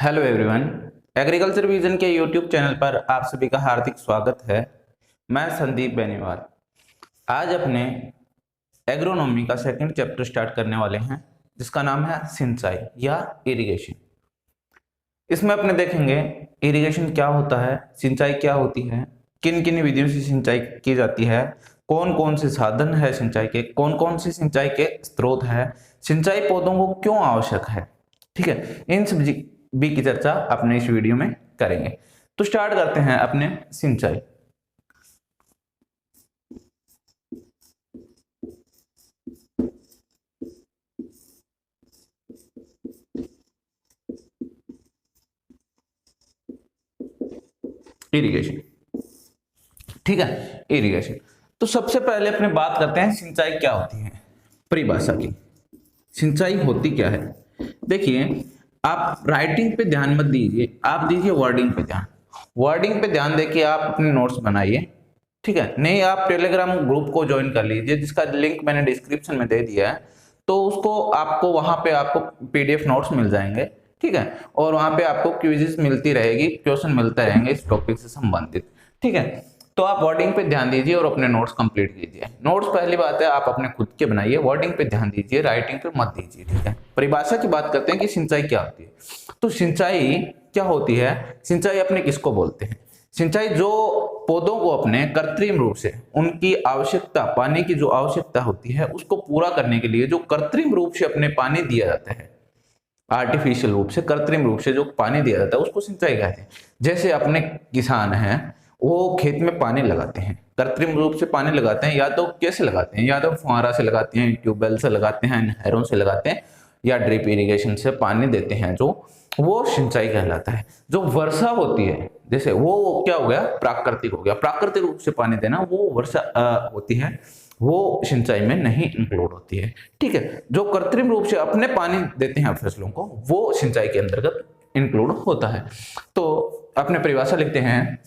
Hello everyone, agriculture vision के YouTube channel पर आप सभी का हार्दिक स्वागत है। मैं संदीप बेनीवाल। आज अपने एग्रोनॉमी का सेकंड चैप्टर स्टार्ट करने वाले हैं, जिसका नाम है सिंचाई या इरिगेशन। इसमें अपने देखेंगे इरिगेशन क्या होता है, सिंचाई क्या होती है, किन किन विधियों से सिंचाई की जाती है, कौन कौन से साधन है सिंचाई के, कौन कौन से सिंचाई के स्रोत है, सिंचाई पौधों को क्यों आवश्यक है। ठीक है, इन सब भी की चर्चा अपने इस वीडियो में करेंगे। तो स्टार्ट करते हैं अपने सिंचाई। इरिगेशन, ठीक है, इरिगेशन। तो सबसे पहले अपने बात करते हैं सिंचाई क्या होती है, परिभाषा की। सिंचाई होती क्या है? देखिए, आप राइटिंग पे ध्यान मत दीजिए, आप दीजिए वर्डिंग पे ध्यान। वर्डिंग पे ध्यान देके आप अपने नोट्स बनाइए, ठीक है। नहीं, आप टेलीग्राम ग्रुप को ज्वाइन कर लीजिए, जिसका लिंक मैंने डिस्क्रिप्शन में दे दिया है। तो उसको आपको वहां पे आपको पीडीएफ नोट्स मिल जाएंगे, ठीक है। और वहां पे आपको क्विजेस मिलती रहेगी, क्वेश्चन मिलते रहेंगे इस टॉपिक से संबंधित, ठीक है। तो आप वर्डिंग पे ध्यान दीजिए और अपने नोट्स कंप्लीट कीजिए। नोट्स पहली बात है आप अपने खुद के बनाइए, वर्डिंग पे ध्यान दीजिए, राइटिंग पे मत दीजिए, ठीक है। परिभाषा की बात करते हैं कि सिंचाई क्या होती है। तो सिंचाई क्या होती है? सिंचाई अपने किसको बोलते हैं? सिंचाई जो पौधों को अपने कृत्रिम रूप से उनकी आवश्यकता, पानी की जो आवश्यकता होती है उसको पूरा करने के लिए जो कृत्रिम रूप से अपने पानी दिया जाता है, आर्टिफिशियल रूप से, कृत्रिम रूप से जो पानी दिया जाता है उसको सिंचाई कहते हैं। जैसे अपने किसान हैं, वो खेत में पानी लगाते हैं, कृत्रिम रूप से पानी लगाते हैं। या तो कैसे लगाते हैं? या तो फुहारा से लगाते हैं, ट्यूबवेल से लगाते हैं, नहरों से लगाते हैं, या ड्रिप इरिगेशन से पानी देते हैं, जो वो सिंचाई कहलाता है। जो वर्षा होती है, जैसे वो क्या हो गया, प्राकृतिक हो गया। प्राकृतिक रूप से पानी देना वो वर्षा होती है, वो सिंचाई में नहीं इंक्लूड होती है, ठीक है। जो कृत्रिम रूप से अपने पानी देते हैं फसलों को, वो सिंचाई के अंतर्गत इंक्लूड होता है। तो अपने परिभाषा लिखते हैं,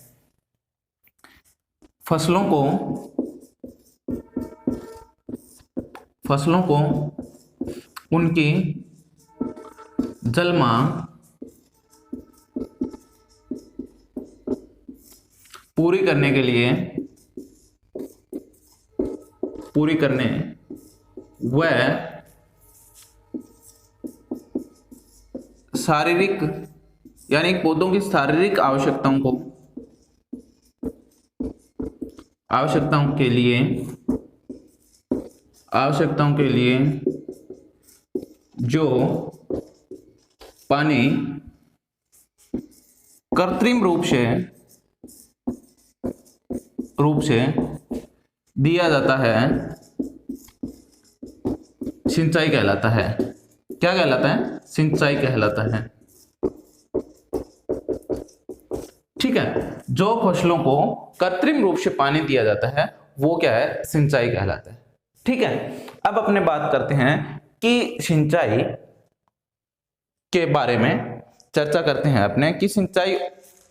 फसलों को उनकी जल मांग पूरी करने व शारीरिक, यानी पौधों की शारीरिक आवश्यकताओं के लिए जो पानी कृत्रिम रूप से दिया जाता है, सिंचाई कहलाता है। क्या कहलाता है? सिंचाई कहलाता है, ठीक है। जो फसलों को कृत्रिम रूप से पानी दिया जाता है वो क्या है? सिंचाई कहलाता है, ठीक है। अब अपने बात करते हैं कि सिंचाई के बारे में चर्चा करते हैं अपने, कि सिंचाई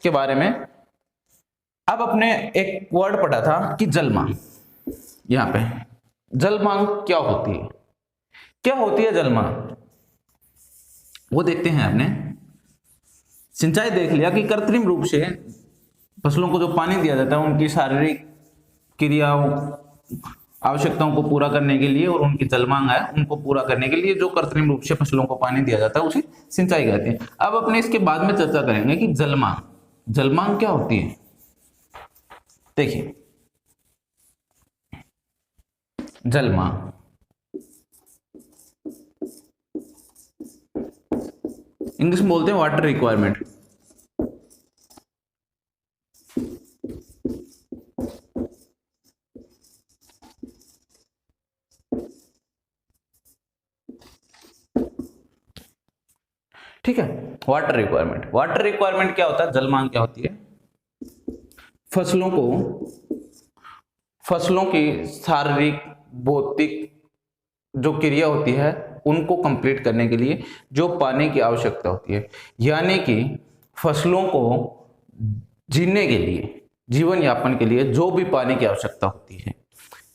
के बारे में अब अपने एक वर्ड पढ़ा था कि जल मांग। यहां पे जल मांग क्या होती है? क्या होती है जल मांग, वो देखते हैं अपने। सिंचाई देख लिया कि कृत्रिम रूप से फसलों को जो पानी दिया जाता है उनकी शारीरिक क्रियाओं, आवश्यकताओं को पूरा करने के लिए, और उनकी जल मांग है उनको पूरा करने के लिए जो कृत्रिम रूप से फसलों को पानी दिया जाता है उसे सिंचाई कहते हैं। अब अपने इसके बाद में चर्चा करेंगे कि जल मांग क्या होती है। देखिए, जल मांग इंग्लिश में बोलते हैं वाटर रिक्वायरमेंट। ठीक है, वाटर रिक्वायरमेंट क्या होता है, जल मांग क्या होती है? फसलों की शारीरिक, भौतिक जो क्रिया होती है उनको कंप्लीट करने के लिए जो पानी की आवश्यकता होती है, यानी कि फसलों को जीने के लिए, जीवन यापन के लिए जो भी पानी की आवश्यकता होती है,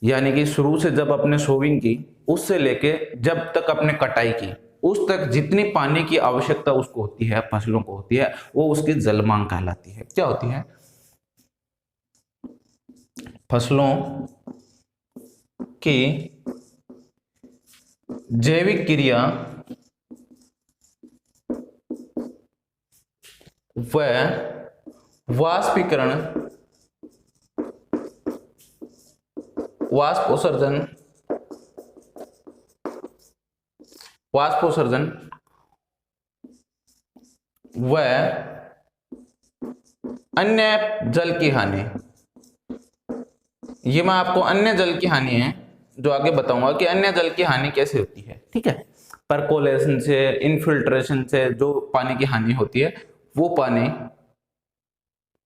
यानी कि शुरू से जब अपने सोविंग की उससे लेके जब तक अपने कटाई की उस तक जितनी पानी की आवश्यकता उसको होती है, फसलों को होती है, वो उसकी जल मांग कहलाती है। क्या होती है? फसलों की जैविक क्रिया व वाष्पीकरण, वाष्पोत्सर्जन व अन्य जल की हानि। ये मैं आपको अन्य जल की हानि है जो आगे बताऊंगा कि अन्य जल की हानि कैसे होती है। ठीक है, परकोलेशन से, इनफिल्ट्रेशन से जो पानी की हानि होती है, वो पानी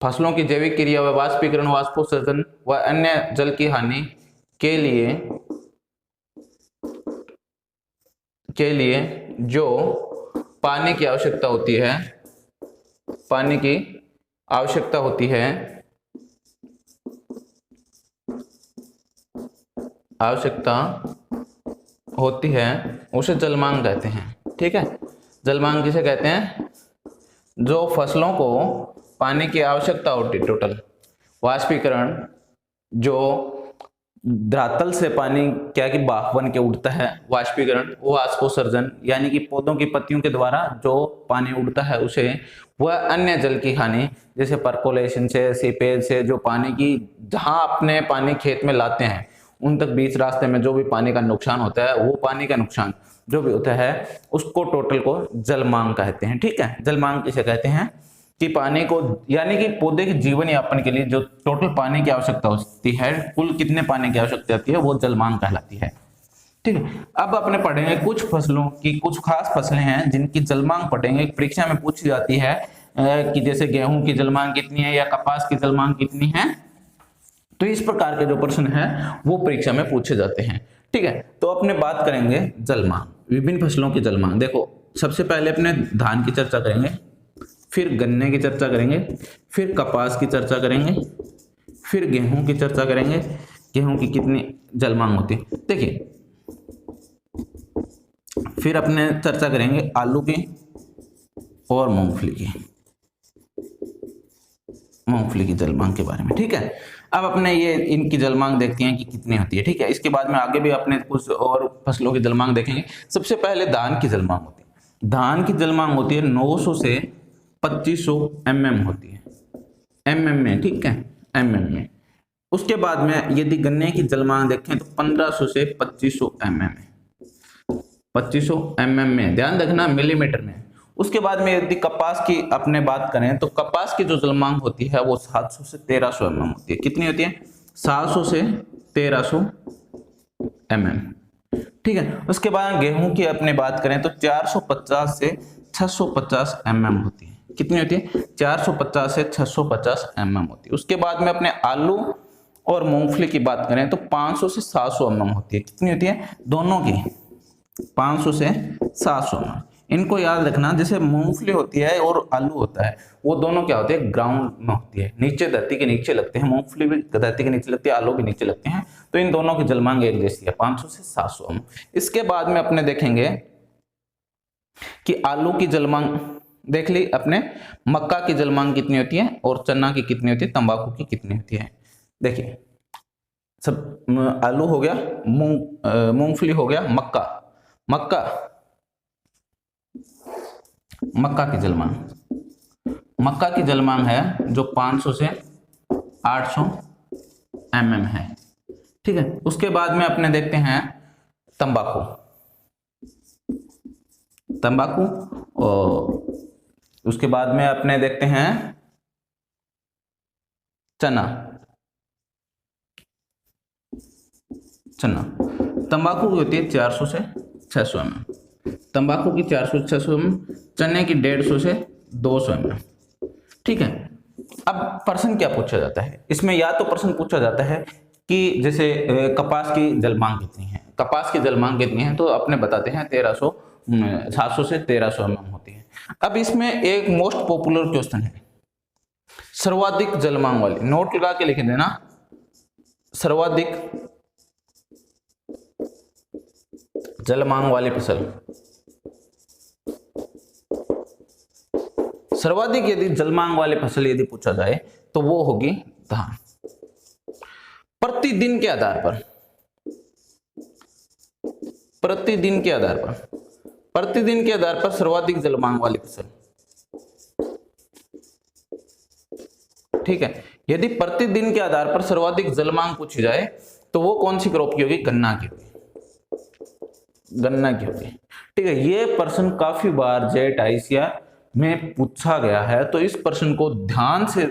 फसलों की जैविक क्रिया व वाष्पीकरण, वाष्पोत्सर्जन व अन्य जल की हानि के लिए जो पानी की आवश्यकता होती है, पानी की आवश्यकता होती है, उसे जलमांग कहते हैं। ठीक है, जलमांग किसे कहते हैं? जो फसलों को पानी की आवश्यकता होती है टोटल, वाष्पीकरण जो धरातल से पानी क्या कि भाप बन के उड़ता है, वाष्पीकरण, वाष्पोत्सर्जन यानी कि पौधों की पत्तियों के द्वारा जो पानी उड़ता है उसे, वह अन्य जल की हानि जैसे परकोलेशन से, सीपेज से, जो पानी की जहां अपने पानी खेत में लाते हैं उन तक बीच रास्ते में जो भी पानी का नुकसान होता है, वो पानी का नुकसान जो भी होता है उसको टोटल को जलमांग कहते हैं। ठीक है, जलमांग किसे कहते हैं? कि पानी को यानी कि पौधे के जीवन यापन के लिए जो टोटल पानी की आवश्यकता होती है, कुल कितने पानी की आवश्यकता होती है, वो जलमांग कहलाती है। ठीक है, अब अपने पढ़ेंगे कुछ फसलों की, कुछ खास फसलें हैं जिनकी जलमांग पढ़ेंगे। परीक्षा में पूछी जाती है कि जैसे गेहूं की जलमांग कितनी है या कपास की जलमांग कितनी है। तो इस प्रकार के जो प्रश्न है वो परीक्षा में पूछे जाते हैं। ठीक है, तो अपने बात करेंगे जलमांग, विभिन्न फसलों की जलमांग। देखो, सबसे पहले अपने धान की चर्चा करेंगे, फिर गन्ने की चर्चा करेंगे, फिर कपास की चर्चा करेंगे, फिर गेहूं की चर्चा करेंगे, गेहूं की कितनी जलमांग होती है। देखिए, फिर अपने चर्चा करेंगे आलू की और मूंगफली की जलमांग के बारे में। ठीक है, अब अपने ये इनकी जलमांग देखते हैं कि कितनी होती है। ठीक है, इसके बाद में आगे भी अपने कुछ और फसलों की जलमांग देखेंगे। सबसे पहले धान की जलमांग होती है। धान की जलमांग होती है 900 से 2500 mm होती है, mm में। ठीक है, mm में। उसके बाद में यदि गन्ने की जलमांग देखें तो 1500 से 2500 mm है, 2500 mm में, ध्यान रखना मिलीमीटर में। उसके बाद में यदि कपास की अपने बात करें तो कपास की जो जलमांग होती है वो 700 से 1300 mm होती है। कितनी होती है? 700 से 1300 mm। ठीक है, उसके बाद गेहूं की अपने बात करें तो 450 से 650 mm होती है। कितनी होती है? 450 से 650 mm होती है। उसके बाद में अपने आलू और मूंगफली की बात करें तो 500 से 700 mm होती है। कितनी होती है? दोनों की 500 से 700 mm। इनको याद रखना, जैसे मूंगफली होती है और आलू होता है, वो दोनों क्या होते हैं? ग्राउंड में होती है, नीचे धरती के नीचे लगते हैं। मूंगफली भी धरती के नीचे लगती है, आलू भी नीचे लगते हैं। तो इन दोनों की जलमांग एक जैसी है, 500 से 700 mm। इसके बाद में अपने देखेंगे कि आलू की जलमांग देख ली अपने, मक्का की जलमांग कितनी होती है और चना की कितनी होती है, तंबाकू की कितनी होती है। देखिए, सब आलू हो गया, मूंगफली हो गया, मक्का की जलमांग है जो 500 से 800 mm है। ठीक है, उसके बाद में अपने देखते हैं तंबाकू और उसके बाद में अपने देखते हैं चना। तंबाकू की होती है 400 से 600 mm, तंबाकू की 400 से 600 mm, चने की 150 से 200 mm। ठीक है, अब प्रश्न क्या पूछा जाता है इसमें? या तो प्रश्न पूछा जाता है कि जैसे कपास की जलमांग कितनी है, तो अपने बताते हैं 700 से 1300 mm होती है। अब इसमें एक मोस्ट पॉपुलर क्वेश्चन है, सर्वाधिक जलमांग वाली, नोट लगा के लिख देना, सर्वाधिक जलमांग वाली फसल। सर्वाधिक यदि जलमांग वाली फसल यदि पूछा जाए तो वो होगी धान। प्रतिदिन के आधार पर, प्रतिदिन के आधार पर, प्रतिदिन के आधार पर सर्वाधिक जलमांग वाली फसल, ठीक है। यदि प्रतिदिन के आधार पर सर्वाधिक जलमांग पूछी जाए तो वो कौन सी क्रॉप की होगी? गन्ना की होगी, गन्ना की होगी, ठीक है। ये प्रश्न काफी बार जेट आईसीआर में पूछा गया है, तो इस प्रश्न को ध्यान से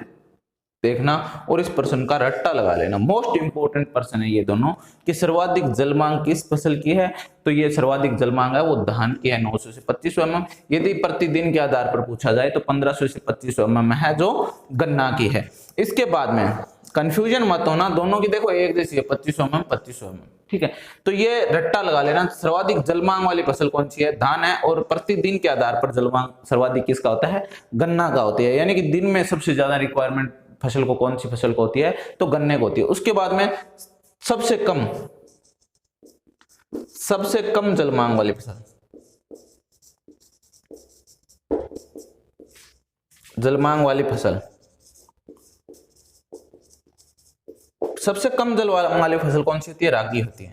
देखना और इस प्रश्न का रट्टा लगा लेना। मोस्ट इंपोर्टेंट प्रश्न है ये दोनों कि सर्वाधिक जलमांग किस फसल की है, तो ये सर्वाधिक जलमांग है वो धान की है 900 से 2500 mm। यदि प्रतिदिन के आधार पर पूछा जाए तो 1500 से 2500 mm है जो गन्ना की है। इसके बाद में कंफ्यूजन मत होना, दोनों की देखो एक जैसी है 2500 mm 2500 mm, ठीक है। तो ये रट्टा लगा लेना, सर्वाधिक जलमांग वाली फसल कौन सी है? धान है। और प्रतिदिन के आधार पर जलमांग सर्वाधिक किसका होता है? गन्ना का होती है। यानी कि दिन में सबसे ज्यादा रिक्वायरमेंट फसल को कौन सी फसल को होती है? तो गन्ने को होती है। उसके बाद में सबसे कम जलमांग वाली फसल, जलमांग वाली फसल, सबसे कम जल वाली फसल कौन सी होती है? रागी होती है।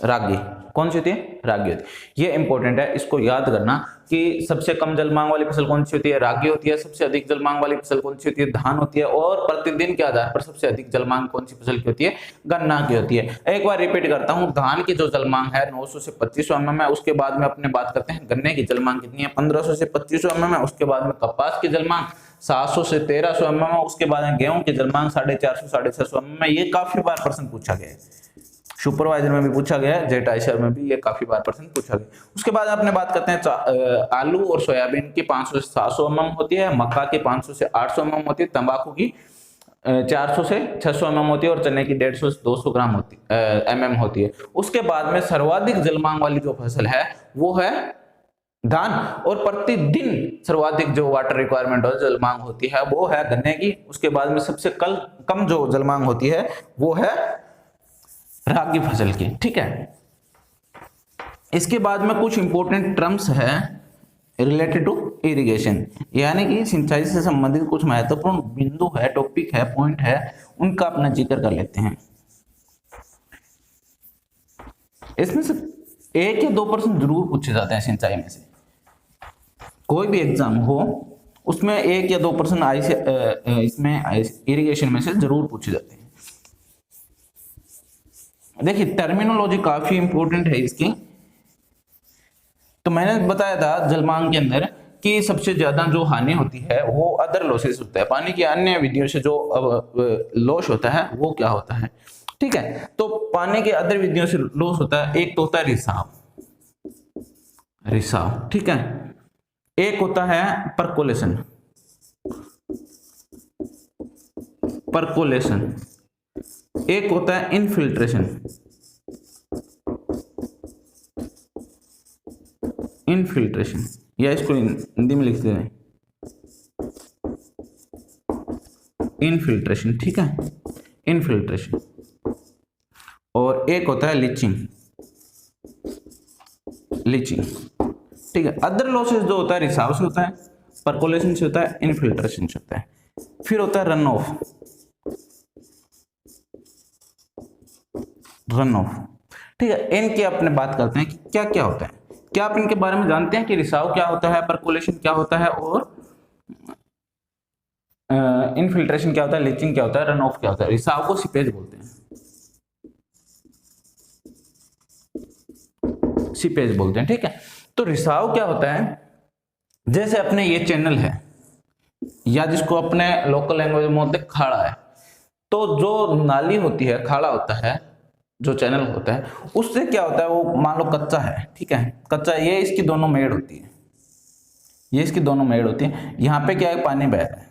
रागी कौन सी होती है? रागी होती है। ये इंपॉर्टेंट है, इसको याद करना कि सबसे कम जलमांग वाली फसल कौन सी होती है? रागी होती है। सबसे अधिक जलमांग वाली फसल कौन सी होती है? धान होती है। और प्रतिदिन के आधार पर सबसे अधिक जलमांग कौन सी फसल की होती है? गन्ना की होती है। एक बार रिपीट करता हूं, धान की जो जलमांग है 900 से 2500 mm है। उसके बाद में अपने बात करते हैं गन्ने की जलमांग कितनी है? 1500 से 2500 mm है। उसके बाद में कपास की जलमांग 700 से 1300 mm है। उसके बाद में गेहूं की जलमांग 450 650 mm है। ये काफी बार प्रश्न पूछा गया है, सुपरवाइजर में भी पूछा गया है, जेट आईसीआर में भी ये काफी बार प्रश्न पूछा गया। उसके बाद अपने बात करते हैं आलू और सोयाबीन की 500 से 700 mm होती है, मक्का की 500 से 800 mm होती है, तंबाकू की 400 से 600 mm होती है और चने की 150 से 200 ग्राम होती mm होती है। उसके बाद में सर्वाधिक जलमांग वाली जो फसल है वो है धान। और प्रतिदिन सर्वाधिक जो वाटर रिक्वायरमेंट और जलमांग होती है वो है गन्ने की। उसके बाद में सबसे कम जो जलमांग होती है वो है रागी फसल की, ठीक है। इसके बाद में कुछ इंपॉर्टेंट टर्म्स है रिलेटेड टू इरिगेशन, यानी कि सिंचाई से संबंधित कुछ महत्वपूर्ण बिंदु है, टॉपिक है, पॉइंट है, उनका अपना जिक्र कर लेते हैं। इसमें से 1 या 2 प्रश्न जरूर पूछे जाते हैं सिंचाई में से, कोई भी एग्जाम हो उसमें 1 या 2 प्रश्न इसमें इरिगेशन में से जरूर पूछे जाते हैं। देखिए टर्मिनोलॉजी काफी इंपॉर्टेंट है इसकी। तो मैंने बताया था जलमांग के अंदर कि सबसे ज्यादा जो हानि होती है वो अदर लॉसेस होता है, पानी की अन्य विधियों से जो लॉस होता है वो क्या होता है, ठीक है। तो पानी के अदर विधियों से लॉस होता है, एक तो होता है रिसाव, रिसाव, ठीक है। एक होता है परकोलेशन, परकोलेशन। एक होता है इनफिल्ट्रेशन, इनफिल्ट्रेशन, या इसको हिंदी में लिख देते हैं इनफिल्ट्रेशन, ठीक है, इनफिल्ट्रेशन। और एक होता है लीचिंग, लीचिंग, ठीक है। अदर लॉसेस जो होता है रिसाव से होता है, परकोलेशन से होता है, इनफिल्ट्रेशन से होता है। फिर होता है रन ऑफ, रन ऑफ, ठीक है। इनकी अपने बात करते हैं कि क्या क्या होता है। क्या आप इनके बारे में जानते हैं कि रिसाव क्या होता है, परकोलेशन क्या होता है और इनफिल्ट्रेशन क्या होता है, लीचिंग क्या होता है, रन ऑफ क्या होता है। रिसाव को सीपेज बोलते हैं, सीपेज बोलते हैं, ठीक है। तो रिसाव क्या होता है, जैसे अपने ये चैनल है या जिसको अपने लोकल लैंग्वेज में बोलते हैं खाड़ा है, तो जो नाली होती है, खाड़ा होता है, जो चैनल होता है, उससे क्या होता है, वो मान लो कच्चा है, ठीक है, कच्चा, ये इसकी दोनों मेड़ होती है, ये इसकी दोनों मेड़ होती है। यहाँ पे क्या है, पानी बह रहा है,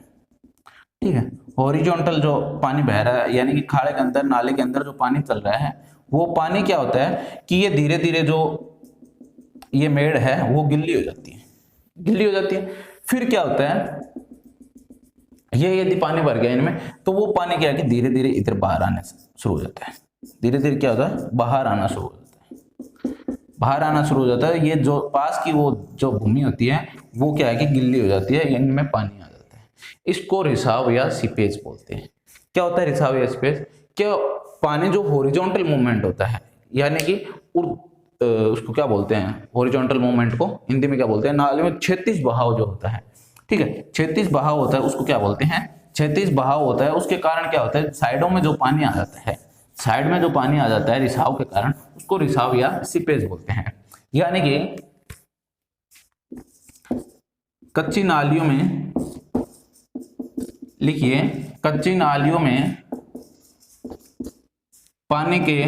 ठीक है, हॉरिजॉन्टल जो पानी बह रहा है, यानी कि खाड़े के अंदर, नाले के अंदर जो पानी चल रहा है, वो पानी क्या होता है कि ये धीरे धीरे जो ये मेड़ है वो गिल्ली हो जाती है, गिल्ली हो जाती है। फिर क्या होता है, ये यदि पानी भर गया इनमें, तो वो पानी क्या है कि धीरे धीरे इधर बाहर आने शुरू हो जाता है, धीरे धीरे क्या होता है, बाहर आना शुरू हो जाता है, बाहर आना शुरू हो जाता है। ये जो पास की वो जो भूमि होती है वो क्या है कि गिल्ली हो जाती है, इनमें पानी आ जाता है। इसको रिसाव या सीपेज बोलते हैं। क्या होता है रिसाव या सीपेज? क्या पानी जो हॉरिजॉन्टल मूवमेंट होता है, यानी कि उसको क्या बोलते हैं, हॉरिजॉन्टल मूवमेंट को हिंदी में क्या बोलते हैं, नाले में क्षैतिज बहाव जो होता है, ठीक है, क्षैतिज बहाव होता है, उसको क्या बोलते हैं, क्षैतिज बहाव होता है। उसके कारण क्या होता है, साइडों में जो पानी आ जाता है, साइड में जो पानी आ जाता है रिसाव के कारण, उसको रिसाव या सीपेज बोलते हैं। यानी कि कच्ची नालियों में, लिखिए, कच्ची नालियों में पानी के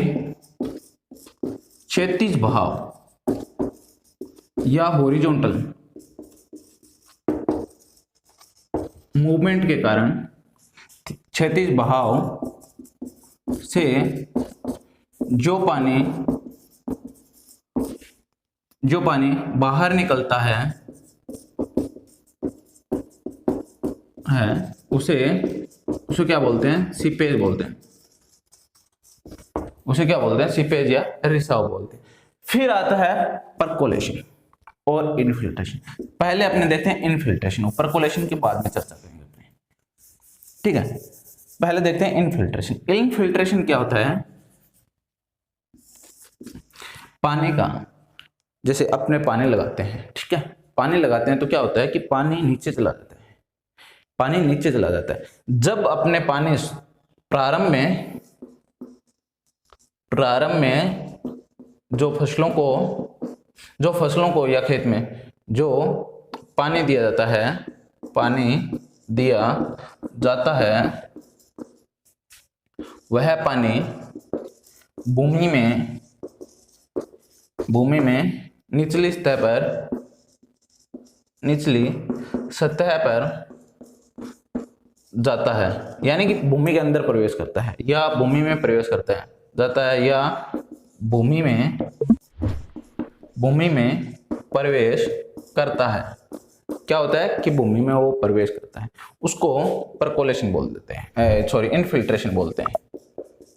क्षैतिज बहाव या हॉरिजॉन्टल मूवमेंट के कारण, क्षैतिज बहाव से जो पानी बाहर निकलता है उसे क्या बोलते हैं, सीपेज बोलते हैं। उसे क्या बोलते हैं, सीपेज या रिसाव बोलते हैं। फिर आता है परकोलेशन और इनफिल्ट्रेशन। पहले अपने देखते हैं इनफिल्ट्रेशन, परकोलेशन के बाद में चर्चा करेंगे अपने, ठीक है। पहले देखते हैं इनफिल्ट्रेशन। इनफिल्ट्रेशन क्या होता है, पानी का, जैसे अपने पानी लगाते हैं, ठीक है, पानी लगाते हैं तो क्या होता है कि पानी नीचे चला जाता है, पानी नीचे चला जाता है। जब अपने पानी प्रारंभ में जो फसलों को या खेत में जो पानी दिया जाता है, वह पानी भूमि में निचली सतह पर जाता है, यानी कि भूमि के अंदर प्रवेश करता है, या भूमि में प्रवेश जाता है, या भूमि में प्रवेश करता है। क्या होता है कि भूमि में वो प्रवेश करता है, उसको परकोलेशन बोल देते हैं, सॉरी इनफिल्ट्रेशन बोलते हैं।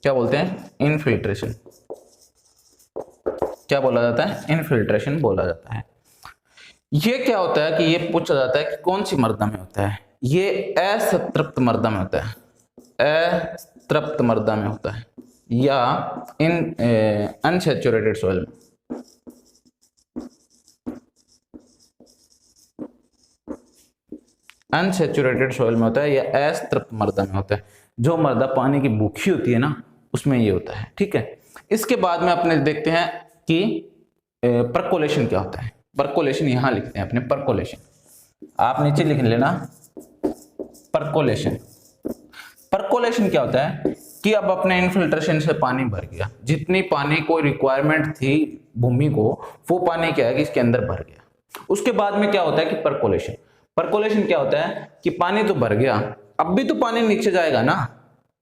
क्या बोलते हैं, इनफिल्ट्रेशन। क्या बोला जाता है, इनफिल्ट्रेशन बोला जाता है। ये क्या होता है कि ये पूछा जाता है कि कौन सी मृदा में होता है, ये असंतृप्त मृदा में होता है, अतृप्त मृदा में होता है, या इन अनसैचुरेटेड सॉइल में। अनसैचुरेटेड सॉइल में होता है या असंतृप्त मृदा में होता है। जो मृदा पानी की भूखी होती है ना, उसमें ये होता है, ठीक है। इसके बाद में अपने देखते हैं कि परकोलेशन क्या होता है। परकोलेशन यहां लिखते हैं अपने, परकोलेशन आप नीचे लिख लेना, परकोलेशन। परकोलेशन क्या होता है कि अब अपने इनफिल्ट्रेशन से पानी भर गया, जितनी पानी को रिक्वायरमेंट थी भूमि को, वो पानी क्या है कि इसके अंदर भर गया। उसके बाद में क्या होता है कि परकोलेशन। परकोलेशन क्या होता है कि पानी तो भर गया, अब भी तो पानी नीचे जाएगा ना,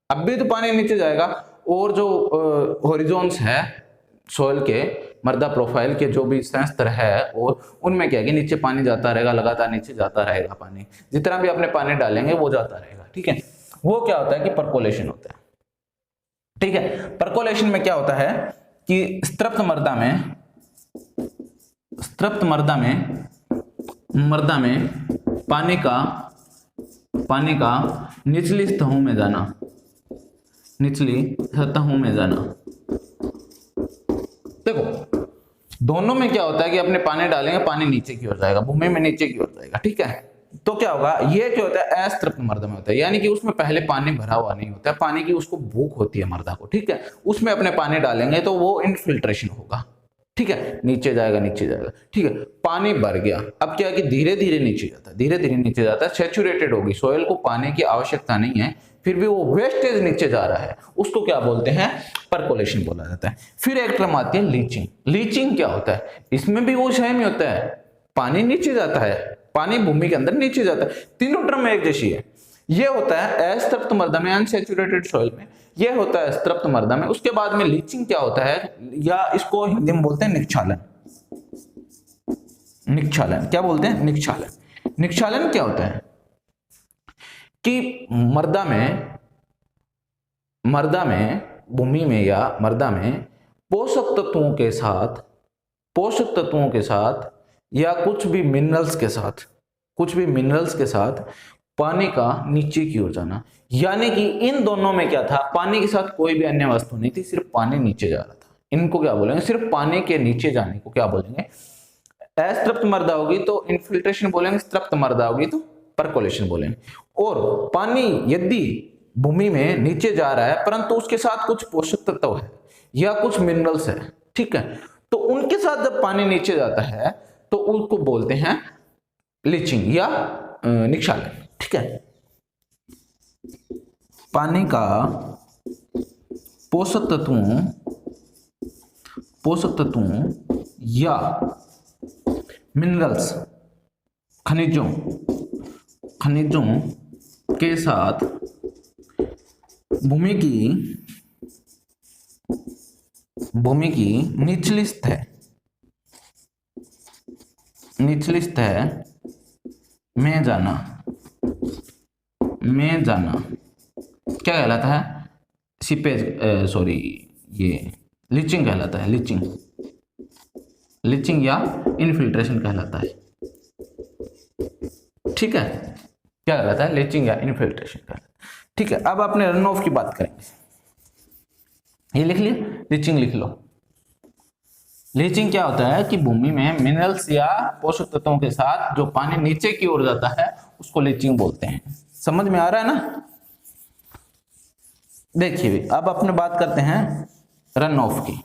अब भी तो पानी नीचे जाएगा, और जो हॉरिजॉन्स है सोइल के, मृदा प्रोफाइल के जो भी स्तर है, और उनमें क्या है कि नीचे पानी जाता रहेगा, लगातार नीचे जाता रहेगा पानी, जितना भी अपने पानी डालेंगे वो जाता रहेगा, ठीक है। वो क्या होता है कि परकोलेशन होता है, ठीक है। परकोलेशन में क्या होता है कि स्त्रप्त मृदा में पानी का निचली सतहों में जाना। देखो दोनों में क्या होता है कि अपने पानी डालेंगे, पानी नीचे की ओर जाएगा, भूमि में नीचे की ओर जाएगा, ठीक है। तो क्या होगा, ये क्या होता है, असंतृप्त मृदा में होता है, यानी कि उसमें पहले पानी भरा हुआ नहीं होता है, पानी की उसको भूख होती है मृदा को, ठीक है। उसमें अपने पानी डालेंगे तो वो इनफिल्ट्रेशन होगा, ठीक है, नीचे जाएगा, ठीक है। पानी भर गया, अब क्या है कि धीरे धीरे नीचे जाता है, सैचुरेटेड होगी सॉइल को पानी की आवश्यकता नहीं है, फिर भी वो वेस्टेज नीचे जा रहा है, उसको क्या बोलते हैं, परकोलेशन बोला जाता है। फिर एक टर्म आती है लीचिंग। लीचिंग क्या होता है, इसमें भी वो सेम ही होता है, पानी नीचे जाता है, पानी भूमि के अंदर नीचे जाता है, तीनों टर्म एक जैसी है। ये होता है असंतृप्त मृदा में, अनसैचुरेटेड सॉइल में, ये होता है संतृप्त मृदा में। उसके बाद में लीचिंग क्या होता है, या इसको हिंदी में बोलते हैं निक्षालन। क्या बोलते हैं, निक्षालन क्या होता है कि मृदा में भूमि में या मृदा में पोषक तत्वों के साथ पोषक तत्वों के साथ या कुछ भी मिनरल्स के साथ पानी का नीचे की ओर जाना, यानी कि इन दोनों में क्या था, पानी के साथ कोई भी अन्य वस्तु नहीं थी, सिर्फ पानी नीचे जा रहा था। इनको क्या बोलेंगे, सिर्फ पानी के नीचे जाने को क्या बोलेंगे, अतृप्त मृदा होगी तो इनफिल्ट्रेशन बोलेंगे, तृप्त मृदा होगी तो परकोलेशन बोलेंगे। और पानी यदि भूमि में नीचे जा रहा है परंतु उसके साथ कुछ पोषक तत्व है या कुछ मिनरल्स है, ठीक है, तो उनके साथ जब पानी नीचे जाता है तो उनको बोलते हैं लीचिंग या निक्षालन, ठीक है। पानी का पोषक तत्वों या मिनरल्स खनिजों के साथ भूमि की निचली सतह में जाना क्या कहलाता है, सीपेज ये लीचिंग कहलाता है, लीचिंग या इनफिल्ट्रेशन कहलाता है, ठीक है, क्या कहलाता है, लीचिंग या इनफिल्ट्रेशन कहलाता है, ठीक है। अब आपने रन ऑफ की बात करेंगे, ये लिख लिया, लीचिंग लिख लो। लीचिंग क्या होता है कि भूमि में मिनरल्स या पोषक तत्वों के साथ जो पानी नीचे की ओर जाता है उसको लीचिंग बोलते हैं। समझ में आ रहा है ना। देखिए अब अपने बात करते हैं रन ऑफ की।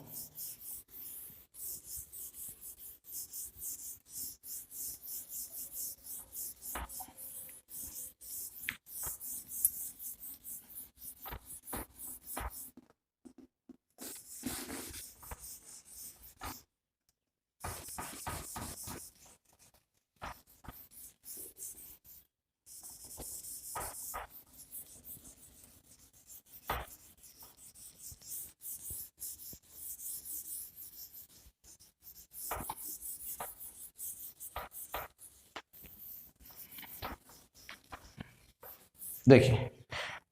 देखिए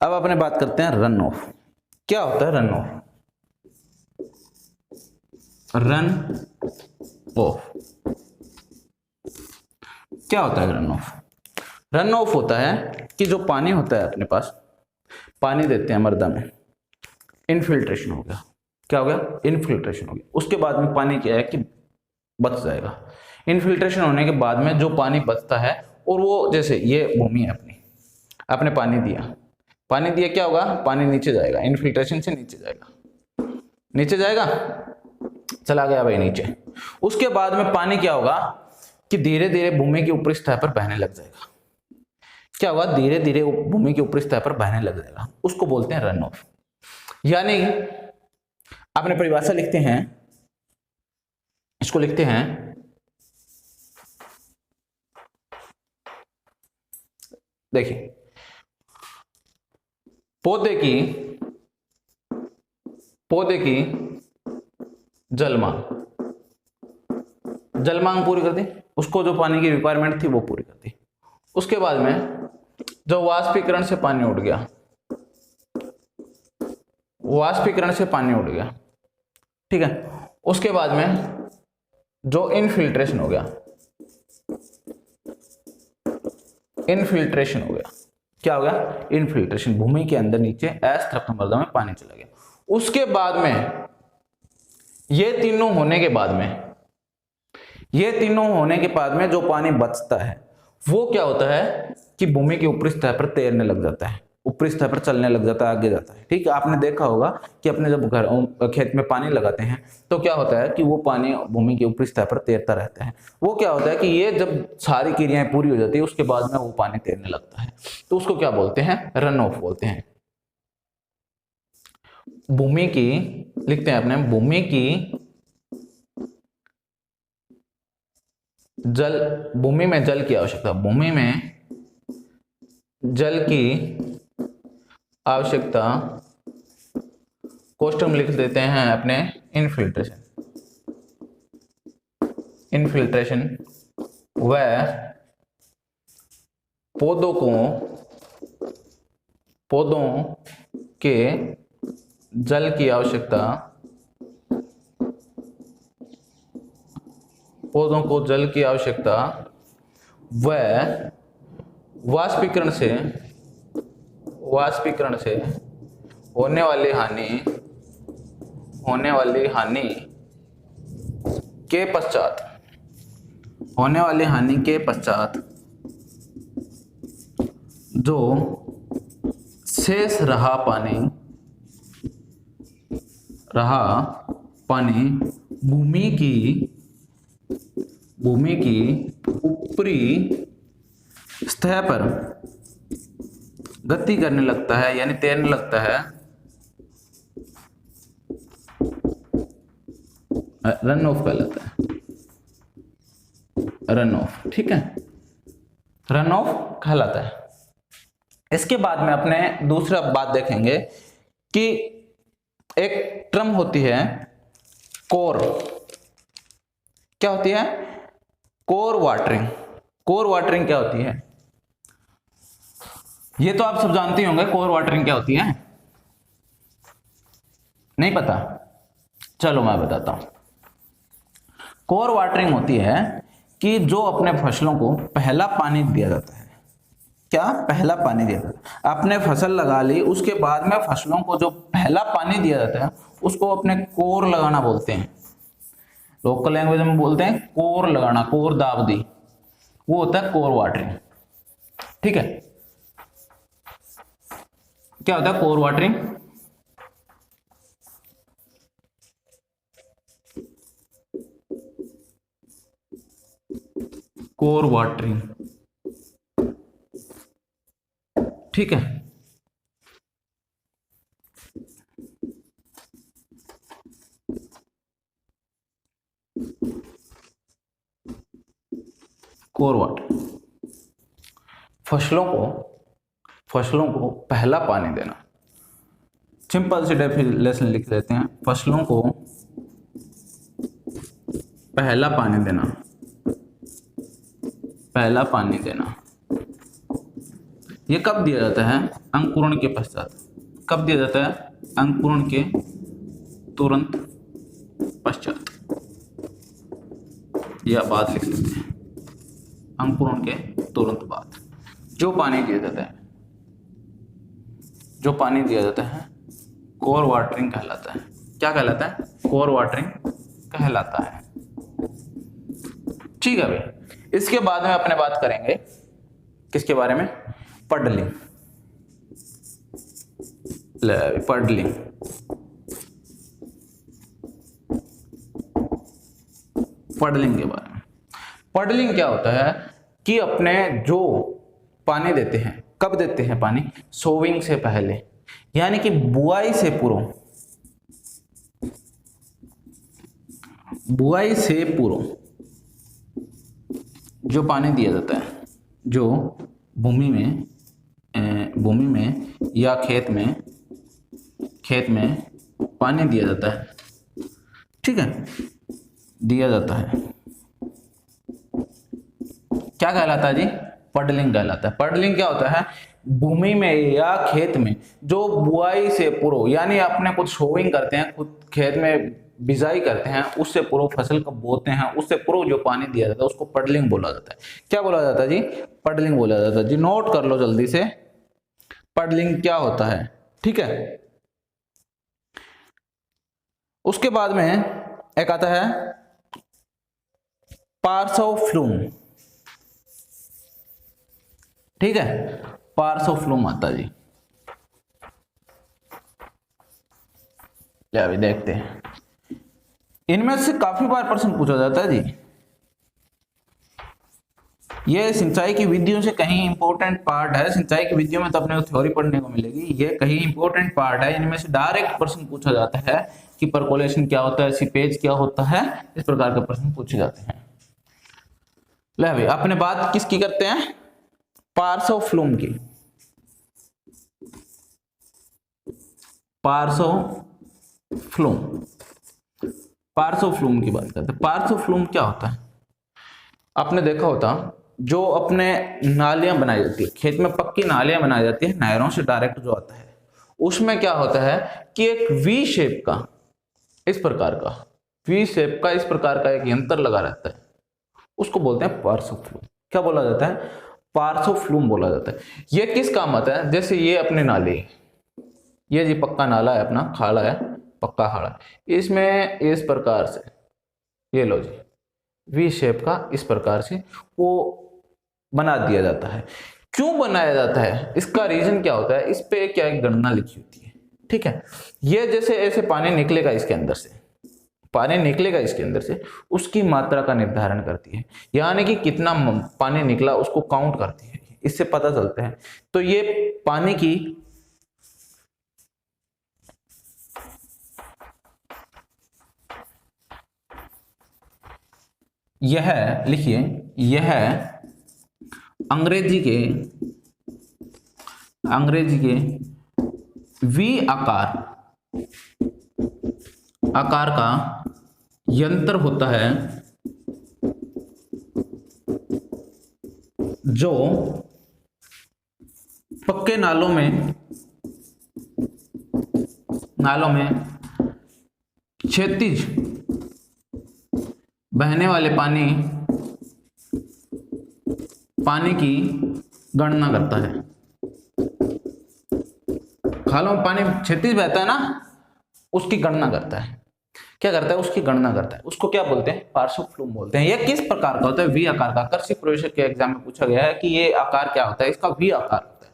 अब अपने बात करते हैं रन ऑफ। क्या होता है रन ऑफ? रन ऑफ क्या होता है? रन ऑफ, रन ऑफ होता है कि जो पानी होता है अपने पास, पानी देते हैं मृदा में, इनफिल्ट्रेशन हो गया। क्या हो गया? इनफिल्ट्रेशन हो गया। उसके बाद में पानी क्या है कि बच जाएगा। इनफिल्ट्रेशन होने के बाद में जो पानी बचता है, और वो जैसे ये भूमि है अपनी, आपने पानी दिया, क्या होगा? पानी नीचे जाएगा, इनफिल्ट्रेशन से नीचे जाएगा, चला गया भाई नीचे। उसके बाद में पानी क्या होगा कि धीरे धीरे भूमि की ऊपरी सतह पर बहने लग जाएगा। क्या होगा? धीरे धीरे भूमि की ऊपरी सतह पर बहने लग जाएगा। उसको बोलते हैं रन ऑफ। यानी आपने परिभाषा लिखते हैं, इसको लिखते हैं देखिए, पौधे की जल मांग पूरी कर दी, उसको जो पानी की रिक्वायरमेंट थी वो पूरी कर दी। उसके बाद में जो वाष्पीकरण से पानी उड़ गया, ठीक है। उसके बाद में जो इनफिल्ट्रेशन हो गया, क्या हो गया? इनफिल्ट्रेशन, भूमि के अंदर नीचे अस्तृप्त मृदा में पानी चला गया। उसके बाद में ये तीनों होने के बाद में जो पानी बचता है वो क्या होता है कि भूमि की ऊपरी सतह पर तैरने लग जाता है, ऊपरी सतह पर चलने लग जाता है, आगे जाता है। ठीक है, आपने देखा होगा कि अपने जब खेत में पानी लगाते हैं तो क्या होता है कि वो पानी भूमि की ऊपरी सतह पर तैरता रहता है। वो क्या होता है कि ये जब सारी क्रियाएं पूरी हो जाती है उसके बाद में वो पानी तैरने लगता है, तो उसको क्या बोलते हैं? रन ऑफ बोलते हैं। भूमि की लिखते हैं अपने, भूमि में जल की आवश्यकता, भूमि में जल की आवश्यकता कोष्टक में लिख देते हैं अपने इनफिल्ट्रेशन व पौधों के जल की आवश्यकता पौधों को जल की आवश्यकता व वाष्पीकरण से होने वाली हानि के पश्चात जो शेष रहा पानी भूमि की ऊपरी सतह पर गति करने लगता है, यानी तैरने लगता है, रन ऑफ कहलाता है, रन ऑफ। ठीक है, रन ऑफ कहलाता है। इसके बाद में अपने दूसरा बात देखेंगे कि एक टर्म होती है कोर। क्या होती है? Core watering. कोर वाटरिंग क्या होती है? ये तो आप सब जानते होंगे कोर वाटरिंग क्या होती है। नहीं पता? चलो मैं बताता हूं। कोर वाटरिंग होती है कि जो अपने फसलों को पहला पानी दिया जाता है। क्या? पहला पानी दिया जाता है। आपने फसल लगा ली, उसके बाद में फसलों को जो पहला पानी दिया जाता है उसको अपने कोर लगाना बोलते हैं। लोकल लैंग्वेज में बोलते हैं कोर लगाना, कोर दाब दी, वो होता है कोर वाटरिंग। ठीक है, क्या होता है कोर वाटरिंग? कोर वाटरिंग, ठीक है। कोर वाटर, फसलों को पहला पानी देना। सिंपल सी डेफिनेशन लिख लेते हैं, फसलों को पहला पानी देना। ये कब दिया जाता है? अंकुरण के पश्चात। कब दिया जाता है? अंकुरण के तुरंत पश्चात। यह बात लिख लेते हैं, अंकुरण के तुरंत बाद जो पानी दिया जाता है कोर वाटरिंग कहलाता है। क्या कहलाता है? कोर वाटरिंग कहलाता है। ठीक है भाई। इसके बाद में अपने बात करेंगे किसके बारे में? पडलिंग। पडलिंग के बारे में। पडलिंग क्या होता है कि अपने जो पानी देते हैं, कब देते हैं पानी? सोविंग से पहले, यानी कि बुआई से पूर्व जो पानी दिया जाता है, जो भूमि में या खेत में पानी दिया जाता है। ठीक है, दिया जाता है, क्या कहलाता है जी? पडलिंग कहलाता है। पडलिंग क्या होता है? भूमि में या खेत में जो बुआई से पूर्व, यानी अपने कुछ सोविंग करते हैं, खुद खेत में बिजाई करते हैं, उससे पूर्व फसल को बोते हैं, उससे पूर्व जो पानी दिया जाता है उसको पडलिंग बोला जाता है। क्या बोला जाता है जी? पडलिंग बोला जाता है जी। नोट कर लो जल्दी से, पडलिंग क्या होता है। ठीक है, उसके बाद में एक आता है पार्श्वफ्लूम। ठीक है, पार्श्वफ्लूम आता जी। अभी देखते हैं, इनमें से काफी बार प्रश्न पूछा जाता है जी। ये सिंचाई की विधियों से कहीं इंपॉर्टेंट पार्ट है। सिंचाई की विधियों में तो अपने को थ्योरी पढ़ने को मिलेगी, ये कहीं इंपॉर्टेंट पार्ट है। इनमें से डायरेक्ट प्रश्न पूछा जाता है कि परकोलेशन क्या होता है, सीपेज क्या होता है, इस प्रकार के प्रश्न पूछे जाते हैं। ले भाई, अपने बात किसकी करते हैं? पार्श्वफ्लूम की। पार्श्वफ्लूम की बात करते हैं। पार्श्वफ्लूम क्या होता है? आपने देखा होता, जो अपने नालियां बनाई जाती है, खेत में पक्की नालियां बनाई जाती है, नहरों से डायरेक्ट जो आता है, उसमें क्या होता है कि एक वी शेप का, इस प्रकार का एक यंत्र लगा रहता है। उसको बोलते हैं पार्श्व फ्लूम। क्या बोला जाता है? पार्श्व फ्लूम बोला जाता है। ये किस काम आता है? जैसे ये अपने नाले, ये जी पक्का नाला है, अपना खाड़ा है, पक्का खाड़ा, इसमें इस प्रकार से, ये लो जी वी शेप का इस प्रकार से वो बना दिया जाता है। क्यों बनाया जाता है? इसका रीजन क्या होता है? इस पे क्या एक गणना लिखी होती है, ठीक है। ये जैसे ऐसे पानी निकलेगा इसके अंदर से, पानी निकलेगा इसके अंदर से, उसकी मात्रा का निर्धारण करती है, यानी कि कितना पानी निकला उसको काउंट करती है, इससे पता चलता है। तो ये पानी की यह लिखिए, यह अंग्रेजी के वी आकार का यंत्र होता है जो पक्के नालों में क्षैतिज बहने वाले पानी की गणना करता है। खालों में पानी क्षैतिज बहता है ना, उसकी गणना करता है। क्या करता है? उसकी गणना करता है। उसको क्या बोलते हैं? पार्श्व फ्लूम बोलते हैं। यह किस प्रकार का होता है? वी आकार का। कृषि प्रवेशक के एग्जाम में पूछा गया है कि ये आकार क्या होता है? इसका वी आकार होता है।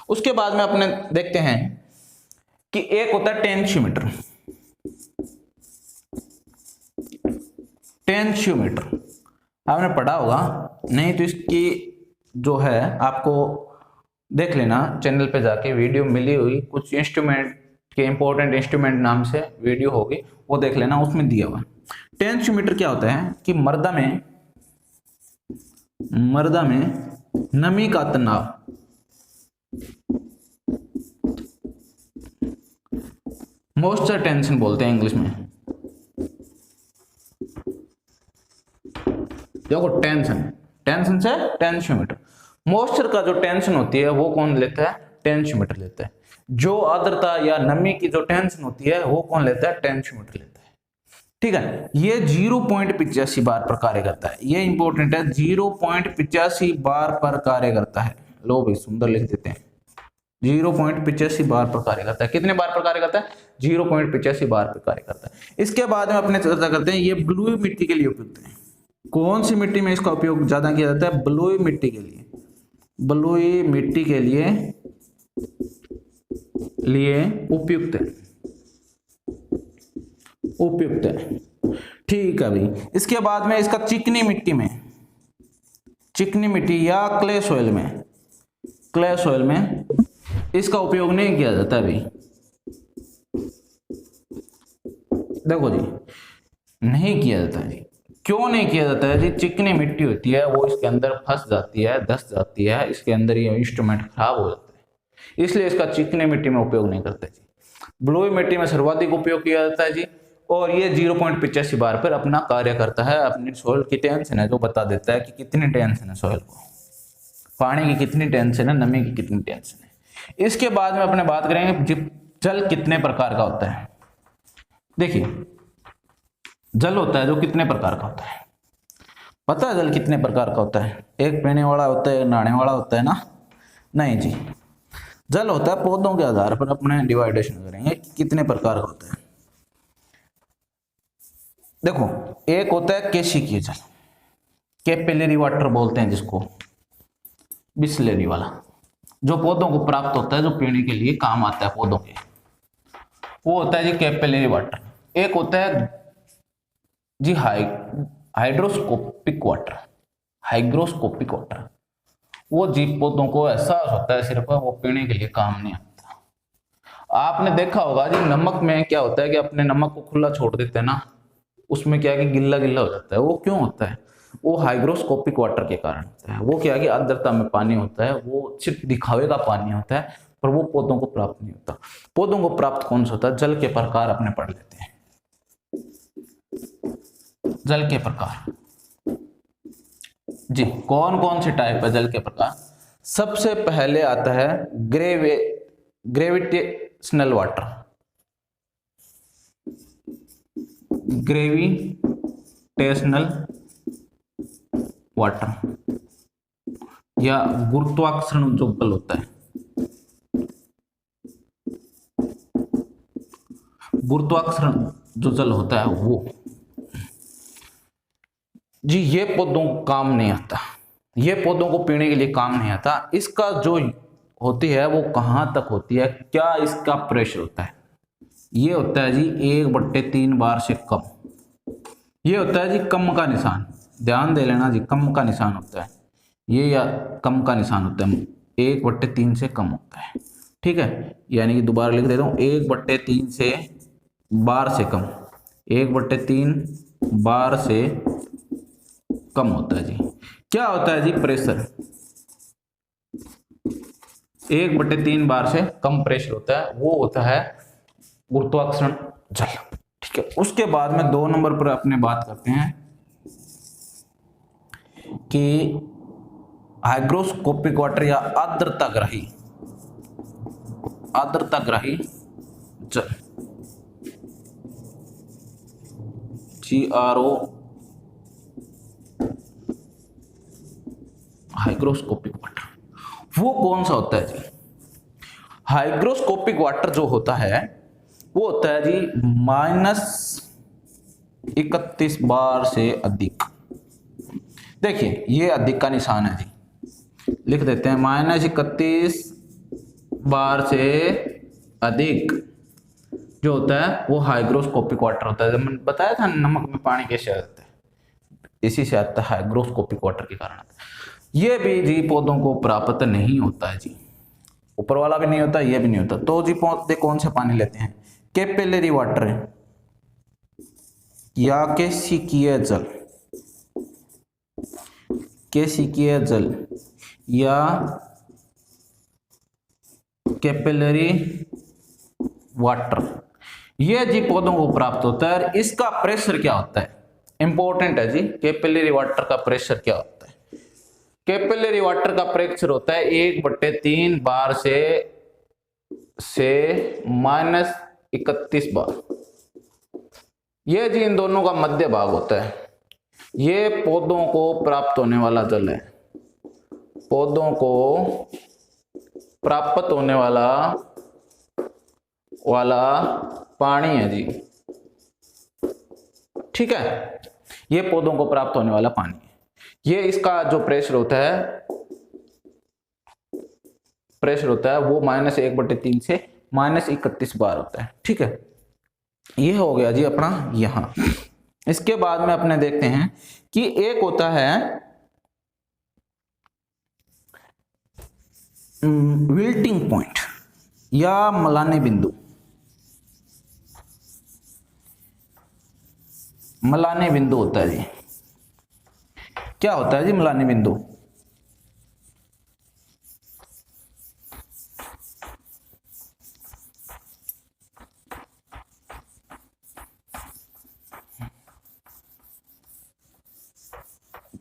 उसके बाद में अपने देखते हैं कि एक होता है टेंशियोमीटर। टेंशियोमीटर आपने पढ़ा होगा, नहीं तो इसकी जो है आपको देख लेना, चैनल पे जाके वीडियो मिली हुई, कुछ इंस्ट्रूमेंट के इंपॉर्टेंट इंस्ट्रूमेंट नाम से वीडियो होगी, वो देख लेना, उसमें दिया हुआ। टेंशियोमीटर क्या होता है कि मर्दा में नमी का तनाव, मॉइस्चर टेंशन बोलते हैं इंग्लिश में। देखो टेंशन से टेंशियोमीटर, मॉइस्चर का जो टेंशन होती है वो कौन लेता है? टेंशियोमीटर लेता है। जो आर्द्रता या नमी की जो टेंशन होती है वो कौन लेता है? टेंशियोमीटर लेता है, ठीक है। ये 0.85 बार पर कार्य करता है। ये इंपॉर्टेंट है, 0.85 बार पर कार्य करता है। लो भाई सुंदर लिख देते हैं, 0.85 बार पर कार्य करता है। कितने बार पर कार्य करता है? 0.85 बार पर कार्य करता है। इसके बाद में अपने चर्चा करते हैं, ये बलुई मिट्टी के लिए उपयुक्त है। कौन सी मिट्टी में इसका उपयोग ज्यादा किया जाता है? बलुई मिट्टी के लिए। बलुई मिट्टी के लिए उपयुक्त है, ठीक है भाई। इसके बाद में इसका चिकनी मिट्टी या क्ले सॉइल में इसका उपयोग नहीं किया जाता भाई। देखो जी, नहीं किया जाता है जी। क्यों नहीं किया जाता है जी? चिकनी मिट्टी होती है, वो इसके अंदर फंस जाती है, धस जाती है, इसके अंदर ये इंस्ट्रूमेंट खराब हो जाता है, इसलिए इसका चिकनी मिट्टी में उपयोग नहीं करते जी। बलुई मिट्टी में सर्वाधिक उपयोग किया जाता है जी, और ये 0.85 बार पर अपना कार्य करता है। अपनी सॉइल की टेंशन है जो बता देता है कि कितनी टेंशन है सॉइल को, पानी की कितनी टेंशन है, नमी की कितनी टेंशन है। इसके बाद में अपने बात करेंगे जल कितने प्रकार का होता है। देखिए, जल होता है जो कितने प्रकार का होता है? पता है जल कितने प्रकार का होता है? एक पीने वाला होता है, एक नहाने वाला होता है ना? नहीं जी, जल होता है पौधों के आधार पर अपने डिवाइडेशन करेंगे कितने प्रकार का होता है। देखो, एक होता है केशिकीय जल, कैपिलरी वाटर बोलते हैं जिसको, बिस्लेरी वाला, जो पौधों को प्राप्त होता है, जो पीने के लिए काम आता है पौधों के, वो होता है जी कैपिलरी वाटर। एक होता है जी हाइग्रोस्कोपिक वाटर, वो जीव पौधों को एहसास होता है सिर्फ, वो पीने के लिए काम नहीं आता। आपने देखा होगा जी, नमक में क्या होता है कि अपने नमक को खुला छोड़ देते हैं ना, उसमें क्या है कि गिल्ला गिल्ला हो जाता है। वो क्यों होता है? वो हाइग्रोस्कोपिक वाटर के कारण होता है। वो क्या है कि आर्द्रता में पानी होता है, वो सिर्फ दिखावे का पानी होता है, पर वो पौधों को प्राप्त नहीं होता। पौधों को प्राप्त कौन सा होता है? जल के प्रकार अपने पढ़ लेते हैं। जल के प्रकार जी, कौन कौन से टाइप है जल के प्रकार? सबसे पहले आता है ग्रेविटेशनल वाटर, ग्रेविटेशनल वाटर या गुरुत्वाकर्षण जो बल होता है, गुरुत्वाकर्षण जो जल होता है वो जी, ये पौधों को काम नहीं आता, ये पौधों को पीने के लिए काम नहीं आता। इसका जो होती है वो कहाँ तक होती है, क्या इसका प्रेशर होता है, ये होता है जी 1/3 बार से कम। ये होता है जी कम का निशान, ध्यान दे लेना जी, कम का निशान होता है ये, या कम का निशान होता है 1/3 से कम होता है। ठीक है, यानी कि दोबारा लिख देता हूँ, 1/3 से बार से कम, 1/3 बार से कम होता है जी। क्या होता है जी प्रेशर, 1/3 बार से कम प्रेशर होता है, वो होता है गुरुत्वाकर्षण जल। ठीक है, उसके बाद में 2 नंबर पर अपने बात करते हैं कि हाइग्रोस्कोपिक वाटर या आर्द्रताग्राही, आर्द्रताग्राही जल, GRO, हाइग्रोस्कोपिक वाटर, वो कौन सा होता है जी? हाइग्रोस्कोपिक वाटर जो होता है वो होता है जी -31 बार से अधिक। देखिए ये अधिक का निशान है जी, लिख देते हैं -31 बार से अधिक जो होता है वो हाइग्रोस्कोपिक वाटर होता है। जब मैंने बताया था नमक में पानी कैसे आता है, इसी से आता है, हाइग्रोस्कोपिक वाटर के कारण आता है। ये भी जी पौधों को प्राप्त नहीं होता है जी, ऊपर वाला भी नहीं होता, ये भी नहीं होता। तो जी पौधे कौन से पानी लेते हैं, कैपिलरी वाटर या केशिकीय जल, केशिकीय जल या कैपिलरी वाटर, ये जी पौधों को प्राप्त होता है। इसका प्रेशर क्या होता है, इंपॉर्टेंट है जी, कैपिलरी वाटर का प्रेशर क्या होता है? कैपिलरी वाटर का प्रेशर होता है 1/3 बार से -31 बार। ये जी इन दोनों का मध्य भाग होता है, ये पौधों को प्राप्त होने वाला जल है, पौधों को प्राप्त होने वाला पानी है जी। ठीक है, ये पौधों को प्राप्त होने वाला पानी है। ये इसका जो प्रेशर होता है वो -1/3 से -31 बार होता है। ठीक है, ये हो गया जी अपना यहां। इसके बाद में अपने देखते हैं कि एक होता है विल्टिंग पॉइंट या मलाने बिंदु। मलाने बिंदु होता है जी, क्या होता है जी मलाने बिंदु?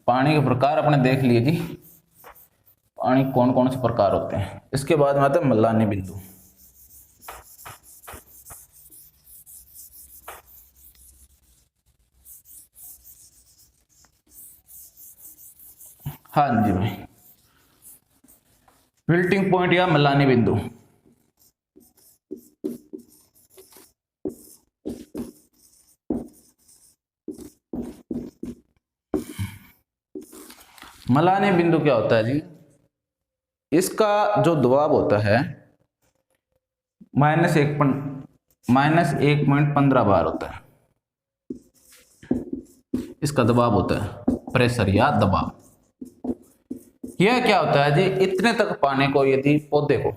पानी के प्रकार अपने देख लिए जी, पानी कौन कौन से प्रकार होते हैं। इसके बाद में आता है मलाने बिंदु। हाँ जी भाई, विल्टिंग पॉइंट या मलाने बिंदु। मलाने बिंदु क्या होता है जी? इसका जो दबाव होता है -1.15 बार होता है, इसका दबाव होता है, प्रेशर या दबाव। यह क्या होता है जी, इतने तक पानी को, यदि पौधे को